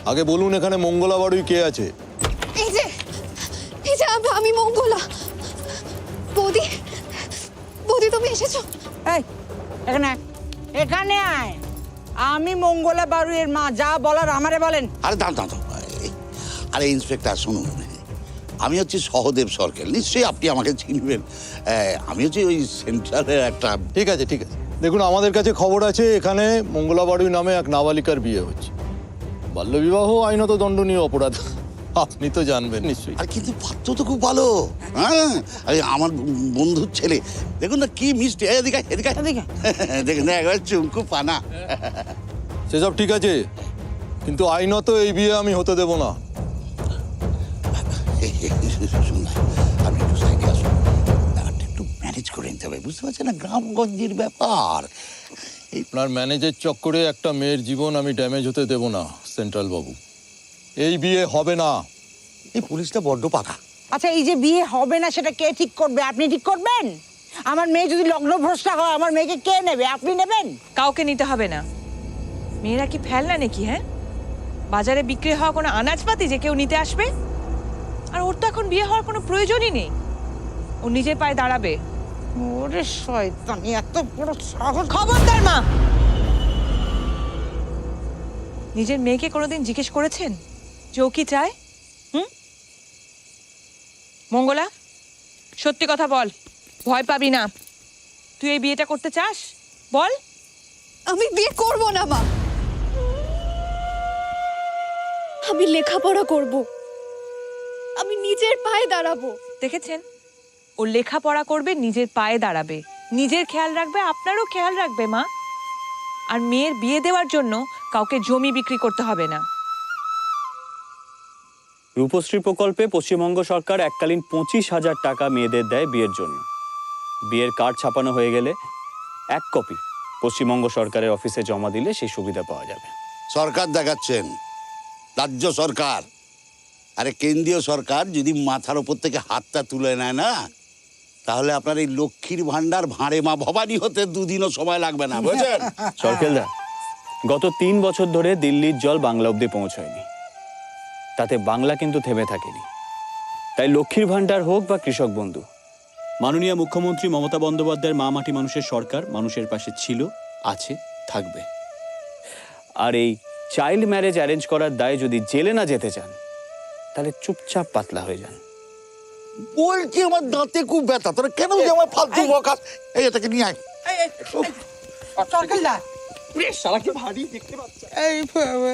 আগে বলুন এখানে মঙ্গলা বাড়ি কে আছে? এই যে আমি মঙ্গলা। বৌদি, বৌদি তুমি এসেছো? এই এখানে আয়, এখানে আয়। আমি মঙ্গলা বাড়ুইয়ের মা, যা বলার আমারে বলেন। আরে দাঁড়ান দাঁড়ান, আরে ইন্সপেক্টর শুনুন, আমি হচ্ছি সহদেব সরকার, নিশ্চয়ই আপনি আমাকে চিনবেন। আমি হচ্ছি ওই সেন্ট্রালের একটা। ঠিক আছে ঠিক আছে, দেখুন আমাদের কাছে খবর আছে এখানে মঙ্গলা বাড়ি নামে এক নাবালিকার বিয়ে হচ্ছে। বাল্যবিবাহ আইনত দণ্ডনীয় অপরাধ, আপনি তো জানবেন নিশ্চয়ই। আর কিন্তু পাত্র তো খুব ভালো। হ্যাঁ, আমার বন্ধুর ছেলে, দেখুন না কি মিষ্টি। এদিকে এদিকে এদিকে দেখুন, একবার চুমকু পানা। সেসব ঠিক আছে, কিন্তু আইনত এই বিয়ে আমি হতে দেব না। আপনি একটু সাইডে আসুন, ব্যাপারটা একটু ম্যানেজ করে নিতে হবে, বুঝতে পারছেন না, গ্রামগঞ্জের ব্যাপার। আপনার ম্যানেজের চক্করে একটা মেয়ের জীবন আমি ড্যামেজ হতে দেব না সেন্ট্রাল বাবু। এই বিয়ে হবে না। এই পুলিশটা বড্ড পাকা। আচ্ছা, এই যে বিয়ে হবে না সেটা কে ঠিক করবে? আপনি ঠিক করবেন? আমার মেয়ে যদি লগ্নভ্রষ্টা হয়, আমার মেয়েকে কে নেবে? আপনি নেবেন? কাউকে নিতে হবে না। মেয়েরা কি ফেলনা নাকি? হ্যাঁ, বাজারে বিক্রি হওয়া কোনো আনাজপাতি যে কেউ নিতে আসবে? আর ওর তো এখন বিয়ে হওয়ার কোনো প্রয়োজনই নেই, ও নিজের পায়ে দাঁড়াবে। ওরে শয়তানি, এত বড় সাহস! খবরদার মা! নিজের মেয়েকে কোনোদিন জিজ্ঞেস করেছেন যে ও কি চায়? মঙ্গলা, সত্যি কথা বল, ভয় পাবি না। তুই এই বিয়েটা করতে চাস? বল। আমি বিয়ে করব না মা, আমি লেখাপড়া করব, আমি নিজের পায়ে দাঁড়াবো। দেখেছেন, ও লেখাপড়া করবে, নিজের পায়ে দাঁড়াবে, নিজের খেয়াল রাখবে, আপনারও খেয়াল রাখবে মা। আর মেয়ের বিয়ে দেওয়ার জন্য কাউকে জমি বিক্রি করতে হবে না। রূপশ্রী প্রকল্পে পশ্চিমবঙ্গ সরকার এককালীন 25,000 টাকা মেয়েদের দেয় বিয়ের জন্য। বিয়ের কার্ড ছাপানো হয়ে গেলে 1 কপি পশ্চিমবঙ্গ সরকারের অফিসে জমা দিলে সেই সুবিধা পাওয়া যাবে। সরকার দেখাচ্ছেন, রাজ্য সরকার। আরে কেন্দ্রীয় সরকার যদি মাথার ওপর থেকে হাতটা তুলে নেয় না, তাহলে আপনার এই লক্ষ্মীর ভান্ডার ভাঁড়ে মা ভবানী হতে 2 দিনও সময় লাগবে না, বুঝছেন? সরকেলদা, গত 3 বছর ধরে দিল্লির জল বাংলা অবধি পৌঁছয়নি, তাতে বাংলা কিন্তু থেমে থাকেনি। তাই লক্ষ্মীর ভান্ডার হোক বা কৃষক বন্ধু, মাননীয় মুখ্যমন্ত্রী মমতা বন্দ্যোপাধ্যায়ের মা মাটি মানুষের সরকার মানুষের পাশে ছিল, আছে, থাকবে। আর এই চাইল্ড ম্যারেজ অ্যারেঞ্জ করার দায়ে যদি জেলে না যেতে চান, তাহলে চুপচাপ পাতলা হয়ে যান। বলছি আমার দাঁতে খুব ব্যথা, তোরা কেন যে আমার ফালতু বকাস? এই এটাকে নিয়ে আয়। সরকারদা, শালা কি ভারী দেখতে পাচ্ছ? এই বাবা,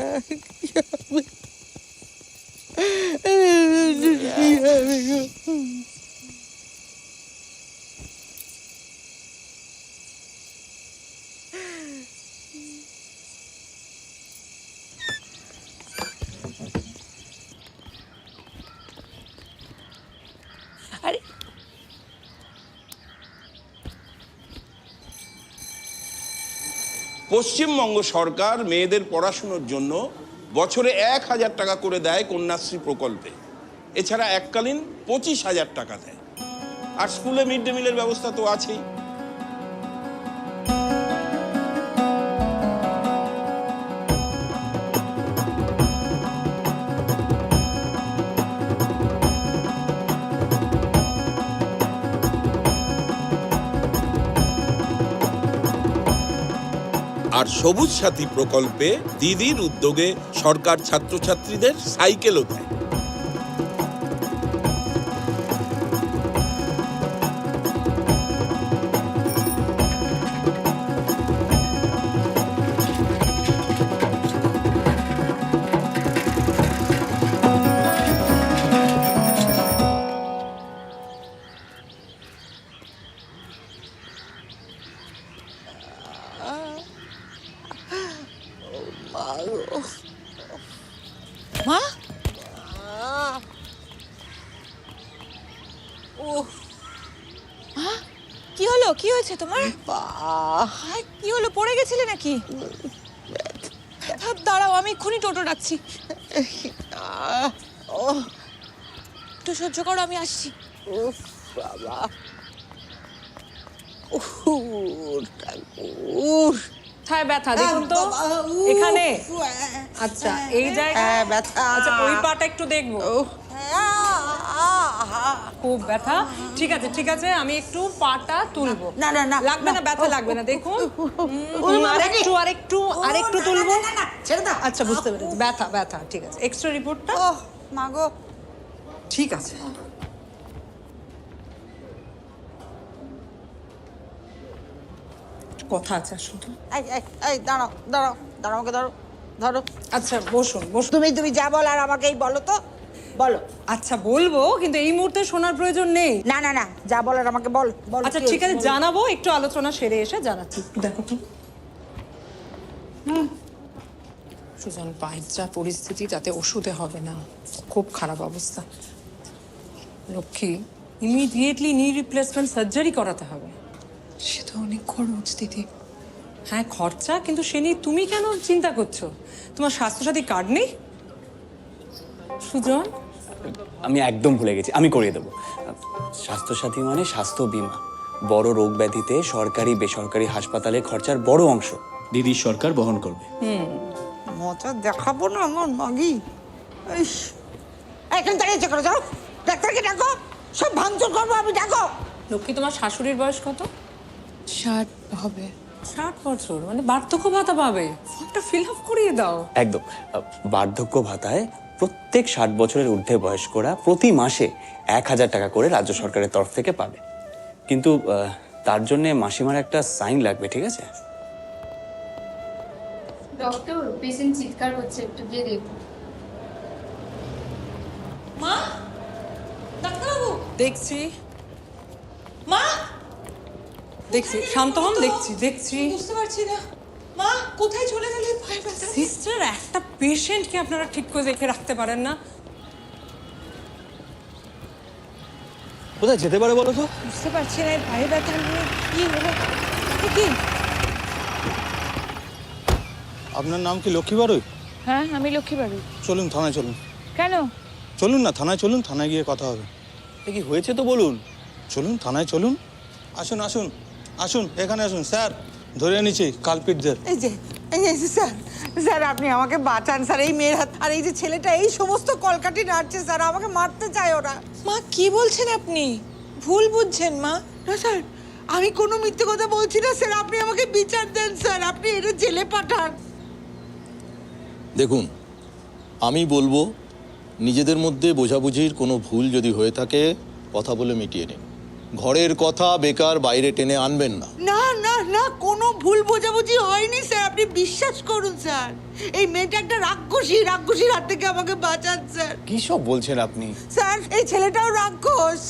পশ্চিমবঙ্গ সরকার মেয়েদের পড়াশুনোর জন্য বছরে 1,000 টাকা করে দেয় কন্যাশ্রী প্রকল্পে। এছাড়া এককালীন 25,000 টাকা দেয়। আর স্কুলে মিড ডে মিলের ব্যবস্থা তো আছেই। আর সবুজ সাথী প্রকল্পে দিদির উদ্যোগে সরকার ছাত্রছাত্রীদের সাইকেলও দেয়। মা কি হলো? কি হয়েছে তোমার? কি হলো, পড়ে গেছিলে নাকি? দাঁড়াও, আমি এক্ষুনি টোটো ডাকছি। একটু সহ্য করো, আমি আসছি। কোথায় ব্যথা দেখুন তো এখানে। আচ্ছা এই জায়গায় ব্যথা। আচ্ছা ওই পাটা একটু দেখবো। খুব ব্যথা। ঠিক আছে ঠিক আছে, আমি একটু পাটা তুলবো। না না না, লাগবে না, ব্যথা লাগবে না, দেখুন। আরেকটু আরেকটু আরেকটু তুলবো। আচ্ছা বুঝতে পেরেছি, ব্যথা ব্যথা। ঠিক আছে, এক্সট্রা রিপোর্টটা। মাগো ঠিক আছে। কথা আছে শুধু। এই দাঁড়াও দাঁড়াও দাঁড়াও, আমাকে ধরো ধরো। আচ্ছা বসুন বসুন। তুমি যা বল আর আমাকেই বলো তো, বলো। আচ্ছা বলবো, কিন্তু এই মুহূর্তে শোনার প্রয়োজন নেই। না না না, যা বলার আমাকে বল। আচ্ছা ঠিক আছে, জানাবো, একটু আলোচনা সেরে এসে জানাচ্ছি। দেখো তো সুজন, পায়ের যা পরিস্থিতি তাতে ওষুধে হবে না, খুব খারাপ অবস্থা। লক্ষ্মী, ইমিডিয়েটলি নি রিপ্লেসমেন্ট সার্জারি করাতে হবে। সে তো অনেক খরচ দিদি। হ্যাঁ খরচা, কিন্তু সে নিয়ে তুমি কেন চিন্তা করছো? তোমার স্বাস্থ্যসাথী কার্ড নেই সুজন? আমি একদম ভুলে গেছি, আমি করিয়ে দেবো। স্বাস্থ্যসাথী মানে স্বাস্থ্য বীমা। বড় রোগ ব্যাধিতে সরকারি বেসরকারি হাসপাতালে খরচার বড় অংশ দিদির সরকার বহন করবে। মজা দেখাবো না আমার মাগি। এখান থেকে করে যাও, ডাক্তারকে ডাকো, সব ভাঙচুর করবো আমি, ডাকো। লক্ষ্মী, তোমার শাশুড়ির বয়স কত? 60 হবে। 60 বছর, মানে বার্ধক্য ভাতা পাবে। ফর্মটা ফিল আপ করিয়ে দাও। একদম। বার্ধক্য ভাতায় প্রত্যেক 60 বছরের ঊর্ধ্বে বয়স্করা প্রতি মাসে 1,000 টাকা করে রাজ্য সরকারের তরফ থেকে পাবে। কিন্তু তার জন্য মাসিমার একটা সাইন লাগবে, ঠিক আছে? ডক্টর, পেশেন্ট চিৎকার করছে, একটু গিয়ে দেখুন। মা, ডাক্তারবাবু। দেখছি মা, দেখছি, শান্ত হন, দেখছি দেখছি। বুঝতে পারছি না। মা, কোথায় চলে গেলে? পায়ে ব্যথা। সিস্টার, একটা পেশেন্টকে আপনারা ঠিক করে দেখে রাখতে পারেন না? কোথায় যেতে পারে বলো তো? বুঝতে পারছি না, পায়ে ব্যথা নিয়ে কি হলো কি? আপনার নাম কি লক্ষ্মী বাড়ুই? হ্যাঁ, আমি লক্ষ্মী বাড়ি। চলুন থানায় চলুন। কেন? চলুন না থানায় চলুন, থানায় গিয়ে কথা হবে। কি হয়েছে তো বলুন। চলুন থানায় চলুন। আসুন আসুন আসুন, এখানে আসুন স্যার, ধরে নিচ্ছি কালপিটদের। এই যে স্যার, স্যার আপনি আমাকে বাঁচান স্যার। এই মেয়ের হাত আর এই যে ছেলেটা এই সমস্ত কলকাঠি নাড়ছে স্যার, আমাকে মারতে চায় ওরা। মা, কি বলছেন আপনি? ভুল বুঝছেন মা। না স্যার, আমি কোনো মিথ্যে কথা বলছি না স্যার, আপনি আমাকে বিচার দেন স্যার, আপনি এটা জেলে পাঠান। দেখুন, আমি বলবো নিজেদের মধ্যে বোঝাবুঝির কোনো ভুল যদি হয়ে থাকে কথা বলে মিটিয়ে নিন। ঘরের কথা বেকার বাইরে টেনে আনবেন না। না না না, কোনো ভুল বোঝাবুঝি হয়নি স্যার, আপনি বিশ্বাস করুন স্যার। এই মেয়েটা একটা রাক্ষসীর হাত থেকে আমাকে বাঁচান স্যার। কি সব বলছেন আপনি? স্যার এই ছেলেটাও রাক্ষস,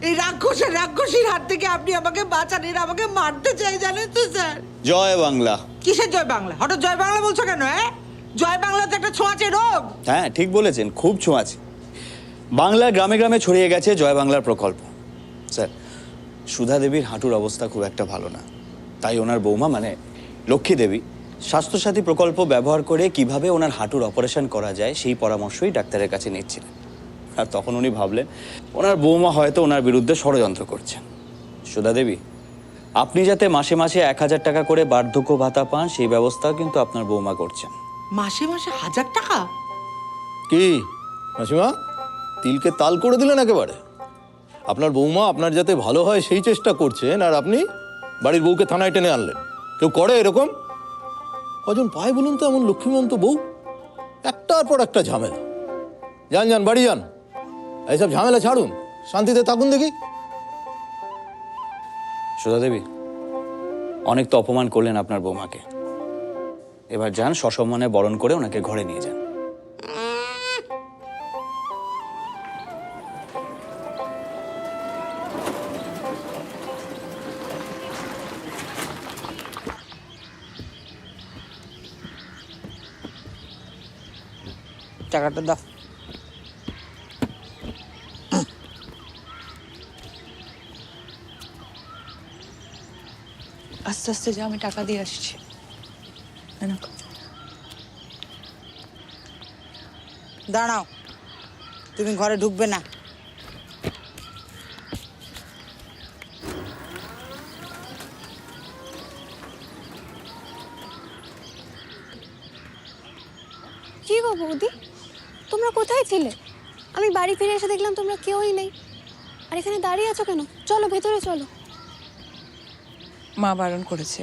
এই রাক্ষসীর হাত থেকে আপনি আমাকে বাঁচান, এরা আমাকে মারতে চাই জানেন তো স্যার। জয় বাংলা। কিসের জয় বাংলা? হঠাৎ জয় বাংলা বলছো কেন? হ্যাঁ, জয় বাংলা তো একটা ছোঁয়াচে রোগ। হ্যাঁ ঠিক বলেছেন, খুব ছোঁয়াচে। বাংলার গ্রামে গ্রামে ছড়িয়ে গেছে জয় বাংলার প্রকল্প। স্যার, সুধা দেবীর হাঁটুর অবস্থা খুব একটা ভালো না, তাই ওনার বৌমা মানে লক্ষ্মী দেবী স্বাস্থ্যসাথী প্রকল্প ব্যবহার করে কিভাবে ওনার হাঁটুর অপারেশন করা যায় সেই পরামর্শই ডাক্তারের কাছে নিচ্ছিলেন। আর তখন উনি ভাবলেন ওনার বৌমা হয়তো ওনার বিরুদ্ধে ষড়যন্ত্র করছেন। সুধা দেবী, আপনি যাতে মাসে মাসে 1000 টাকা করে বার্ধক্য ভাতা পান সেই ব্যবস্থাও কিন্তু আপনার বৌমা করছেন। মাসে মাসে 1000 টাকা? কি মাসিমা, তিলকে তাল করে দিলেন একেবারে। আপনার বৌমা আপনার যাতে ভালো হয় সেই চেষ্টা করছেন, আর আপনি বাড়ির বউকে থানায় টেনে আনলেন। কেউ করে এরকম? কজন পায় বলুন তো এমন লক্ষ্মীমন্ত বউ? একটার পর একটা ঝামেলা। যান যান, বাড়ি যান, এইসব ঝামেলা ছাড়ুন, শান্তিতে থাকুন দেখি। সুধা দেবী, অনেক তো অপমান করলেন আপনার বৌমাকে, এবার যান সসম্মানে বরণ করে ওনাকে ঘরে নিয়ে যান। টাকাটা দাও। আস্তে আস্তে যা, আমি টাকা দিয়ে আসছি। দাঁড়াও, তুমি ঘরে ঢুকবে না। কি গো বৌদি, তোমরা কোথায় ছিলে? আমি বাড়ি ফিরে এসে দেখলাম তোমরা কেউই নেই। আর এখানে দাঁড়িয়ে আছো কেন? চলো ভেতরে চলো। মা বারণ করেছে।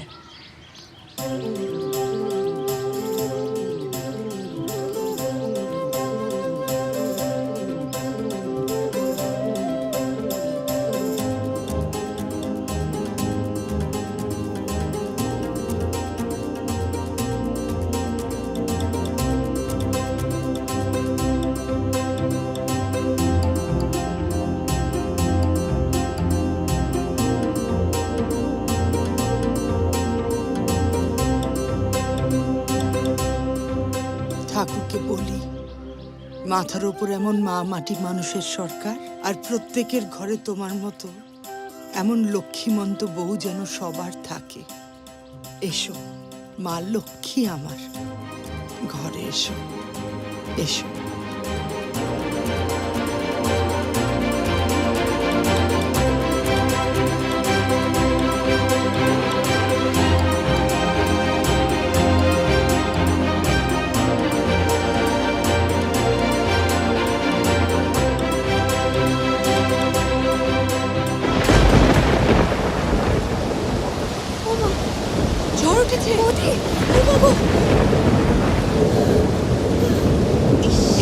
ঠাকুরকে বলি, মাথার উপর এমন মা মাটি মানুষের সরকার, আর প্রত্যেকের ঘরে তোমার মতো এমন লক্ষ্মীমন্ত বউ যেন সবার থাকে। এসো মা লক্ষ্মী আমার, ঘরে এসো, এসো। ঝড় উঠেছে।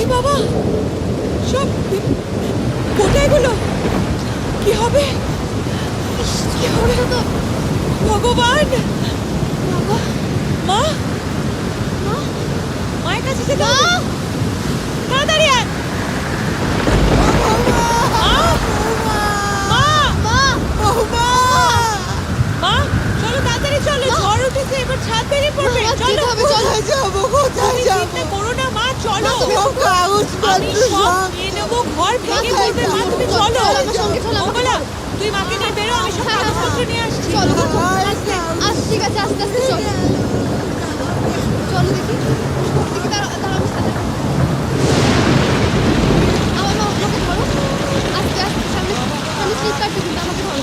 এ বাবা, সব কোথায় গুলো? কি হবে? কি হবে তো? ভগবান! মা, মায়ের কাছে যেতে হবে। তাড়াতাড়ি আয়। মা, চলো তাড়াতাড়ি চলো, ঝড় উঠেছে, এবার ছাদ ভেঙে পড়বে। চলো, কোথায় যাবো, কোথায় যাবো? চিন্তা করো না মা, চলো। আমি সব নিয়ে নেবো, ঘর ভেঙে পড়বে মা, তুমি চলো। মঙ্গলা, তুই মাকে নিয়ে বেরো, আমি সব কাগজপত্র নিয়ে আসছি। চলো ঠিক আছে, আস্তে আস্তে চলো। চলো দেখি দেখি, দাঁড়াও আমার মা, আমাকে ধরো আস্তে আস্তে, সামনে স্লিপ কাটবে কিন্তু, আমাকে ধরো।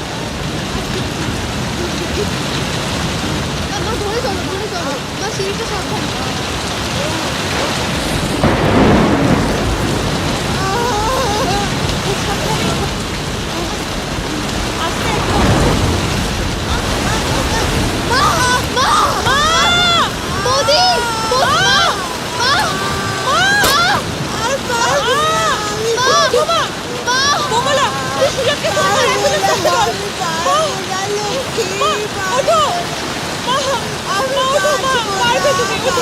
মা ধরে চলো, ধরে চলো মা, সিঁড়িটা সাবধান। তুমি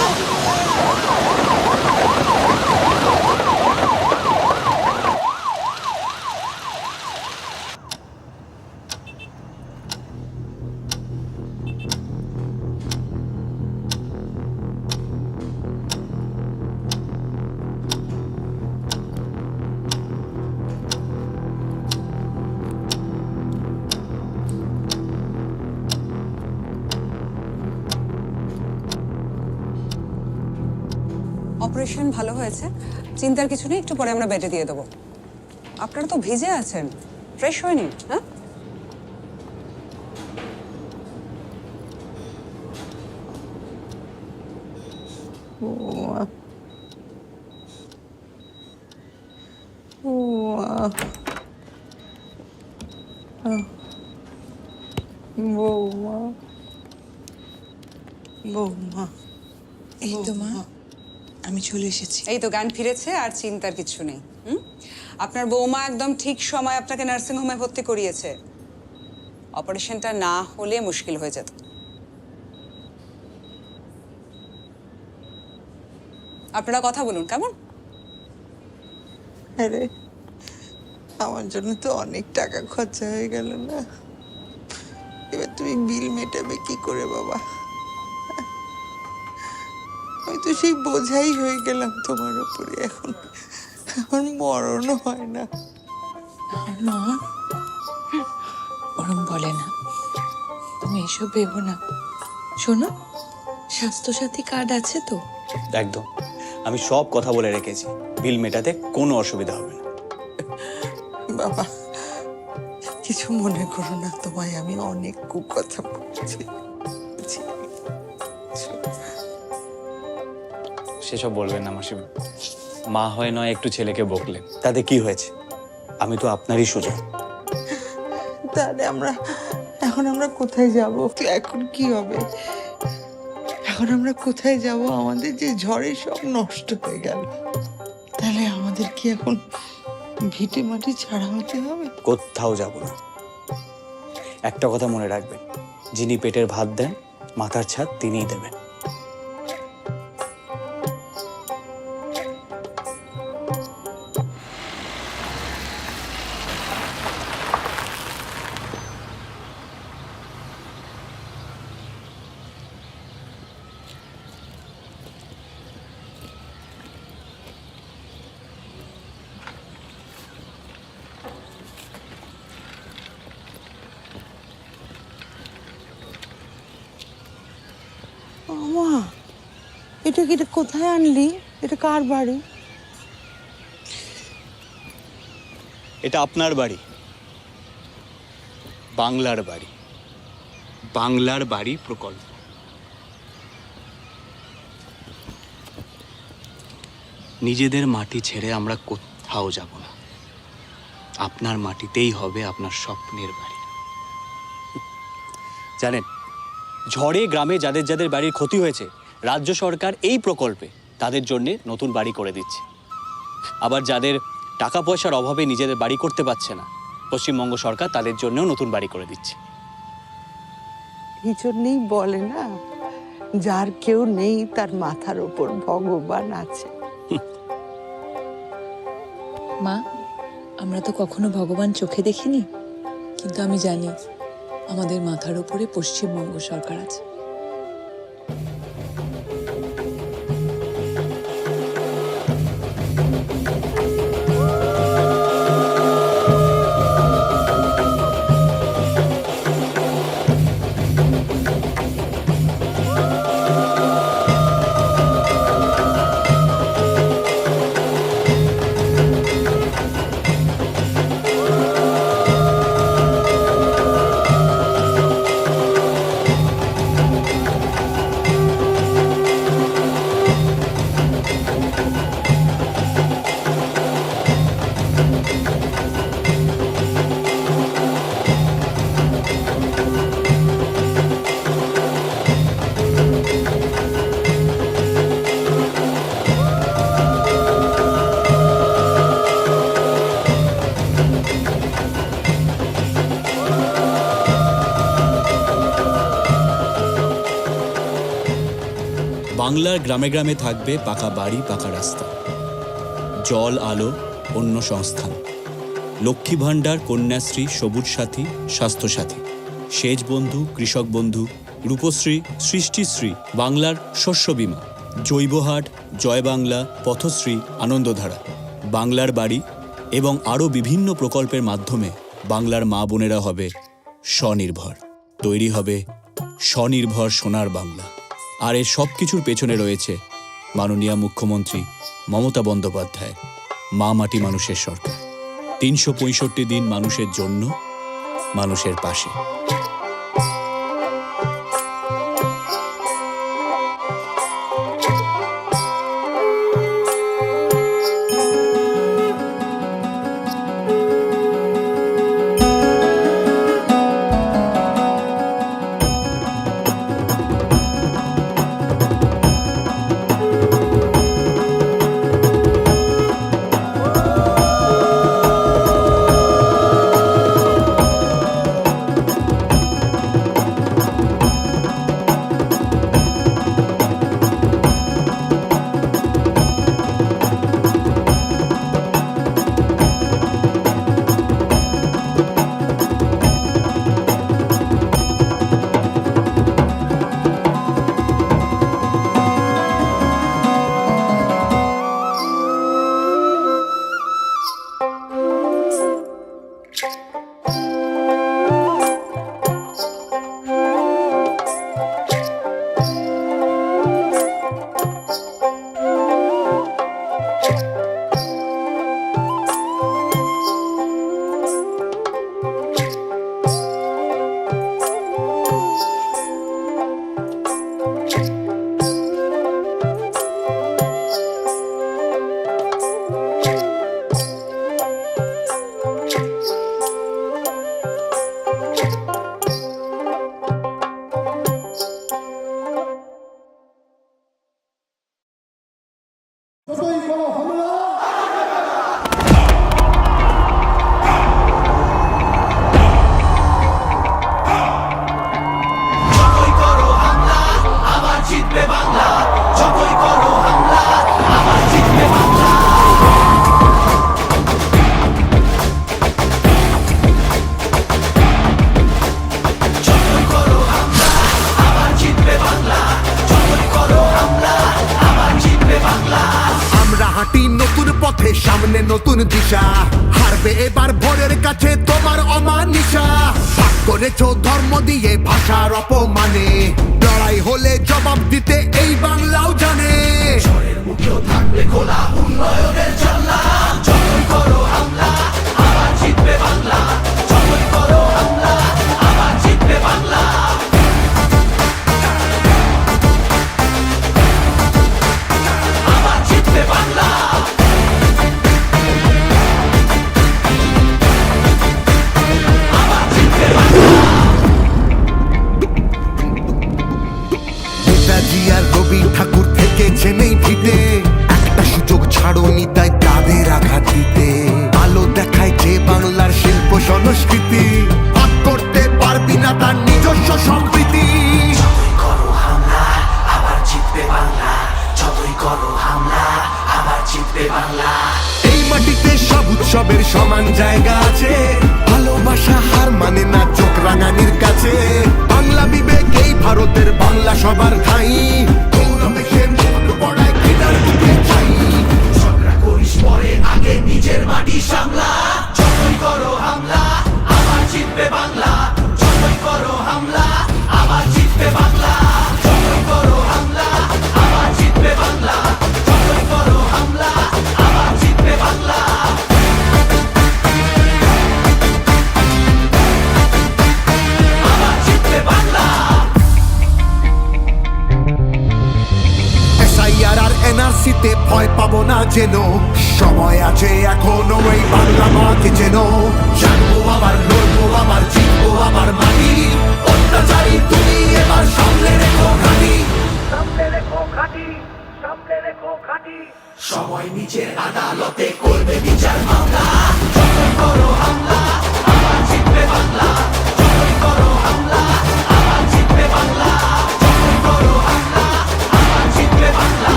অপারেশন ভালো হয়েছে, চিন্তার কিছু নেই, একটু পরে আমরা বেডে দিয়ে দেবো। আপনারা তো ভিজে আছেন, ফ্রেশ হয়ে নিন। হ্যাঁ, বৌমা, বৌমা, এই তো মা, আমি চলে এসেছি। এই তো জ্ঞান ফিরেছে, আর চিন্তার কিছু নেই। আপনার বৌমা একদম ঠিক সময় আপনাকে নার্সিং হোমে ভর্তি করিয়েছে। অপারেশনটা না হলে মুশকিল হয়ে যেত। আপনারা কথা বলুন, কেমন? আরে আমার জন্য তো অনেক টাকা খরচা হয়ে গেল না, এবার তুমি বিল মেটাবে কি করে বাবা? আমি তো সেই বোঝাই হয়ে গেলাম তোমার উপরে, এখন আমার মরণও হয় না। মা, ওরম বলে না, তুমি এসব ভেবো না। শোনো, স্বাস্থ্যসাথী কার্ড আছে তো? একদম, আমি সব কথা বলে রেখেছি, বিল মেটাতে কোনো অসুবিধা হবে না। বাবা কিছু মনে করো না, তোমায় আমি অনেক কুকথা বলছি। সেসব বলবেন না মাসিমা, মা হয় নয় একটু ছেলেকে বকলেন, তাতে কি হয়েছে? আমি তো আপনারই সুযোগ। তাহলে এখন আমরা কোথায় যাব? এখন কি হবে? এখন আমরা কোথায় যাব? আমাদের যে ঝড়ে সব নষ্ট হয়ে গেল, তাহলে আমাদের কি এখন ভিটে মাটি ছাড়া হতে হবে? কোথাও যাব না। একটা কথা মনে রাখবেন, যিনি পেটের ভাত দেন, মাথার ছাদ তিনিই দেবেন। মা, এটা কোথায় আনলি? এটা কার বাড়ি? এটা আপনার বাড়ি, বাংলার বাড়ি, বাংলার বাড়ি প্রকল্প। নিজেদের মাটি ছেড়ে আমরা কোথাও যাব না, আপনার মাটিতেই হবে আপনার স্বপ্নের বাড়ি। জানেন, ঝড়ে গ্রামে যাদের যাদের বাড়ির ক্ষতি হয়েছে, রাজ্য সরকার এই প্রকল্পে তাদের জন্য নতুন বাড়ি করে দিচ্ছে। আবার যাদের টাকা পয়সার অভাবে নিজেদের বাড়ি করতে পারছে না, পশ্চিমবঙ্গ সরকার তাদের জন্যও নতুন বাড়ি করে দিচ্ছে। এই জন্যই বলে না, যার কেউ নেই তার মাথার ওপর ভগবান আছে। মা, আমরা তো কখনো ভগবান চোখে দেখিনি, কিন্তু আমি জানি আমাদের মাথার উপরে পশ্চিমবঙ্গ সরকার আছে। বাংলার গ্রামে গ্রামে থাকবে পাকা বাড়ি, পাকা রাস্তা, জল, আলো, অন্য সংস্থান, লক্ষ্মী ভাণ্ডার, কন্যাশ্রী, সবুজ সাথী, স্বাস্থ্যসাথী, সেচ বন্ধু, কৃষক বন্ধু, রূপশ্রী, সৃষ্টিশ্রী, বাংলার শস্য বীমা, জৈবহাট, জয় বাংলা, পথশ্রী, আনন্দধারা, বাংলার বাড়ি এবং আরও বিভিন্ন প্রকল্পের মাধ্যমে বাংলার মা বোনেরা হবে স্বনির্ভর। তৈরি হবে স্বনির্ভর সোনার বাংলা। আর এই সব কিছুর পেছনে রয়েছে মাননীয় মুখ্যমন্ত্রী মমতা বন্দ্যোপাধ্যায় মা মাটি মানুষের সরকার। 365 দিন মানুষের জন্য, মানুষের পাশে। সামনে নতুন দিশা, হারবে এবার ভোরের কাছে তোমার অমানিসা। ভাগ করেছো ধর্ম দিয়ে ভাষার অপমানে, লড়াই হলে জবাব দিতে এই বাংলাও জানে। থাকবে খোলা উন্নয়নের জানলা, যতই করো হামলা আবার জিতবে বাংলা, যতই করো হামলা আবার জিতবে বাংলা। আবার জিতবে বাংলা। রবি ঠাকুর থেকেছে নেই ভিটে, একটা সুযোগ ছাড়োনি তাই তাদের আঘাত দিতে। আলো দেখায় যে বাংলার শিল্প সংস্কৃতি, ভাগ করতে পারবি না তার নিজস্ব সম্প্রীতি। যতই করো হামলা আবার জিতবে বাংলা, যতই করো হামলা আবার জিতবে বাংলা। এই মাটিতে সব উৎসবের সমান জায়গা আছে, ভালোবাসা হার মানে না চোখ রাঙানির কাছে। বাংলা বিবেক এই ভারতের বাংলা সবার ঠাই, আগে নিজের মাটি সামলা। যতই করো হামলা আবার জিতবে বাংলা, যতই করো হামলা আবার জিতবে বাংলা, যতই করো হামলা আবার জিতবে বাংলা, যতই করো হামলা আবার জিতবে বাংলা। আবার জিতবে বাংলা। এসআইআর আর এনআরসিতে ভয় পাবো না যেন, সময় আছে এখনো এই বাংলা মাকে যেন। জানবো আবার লড়বো আবার জিতবো আবার মাটি।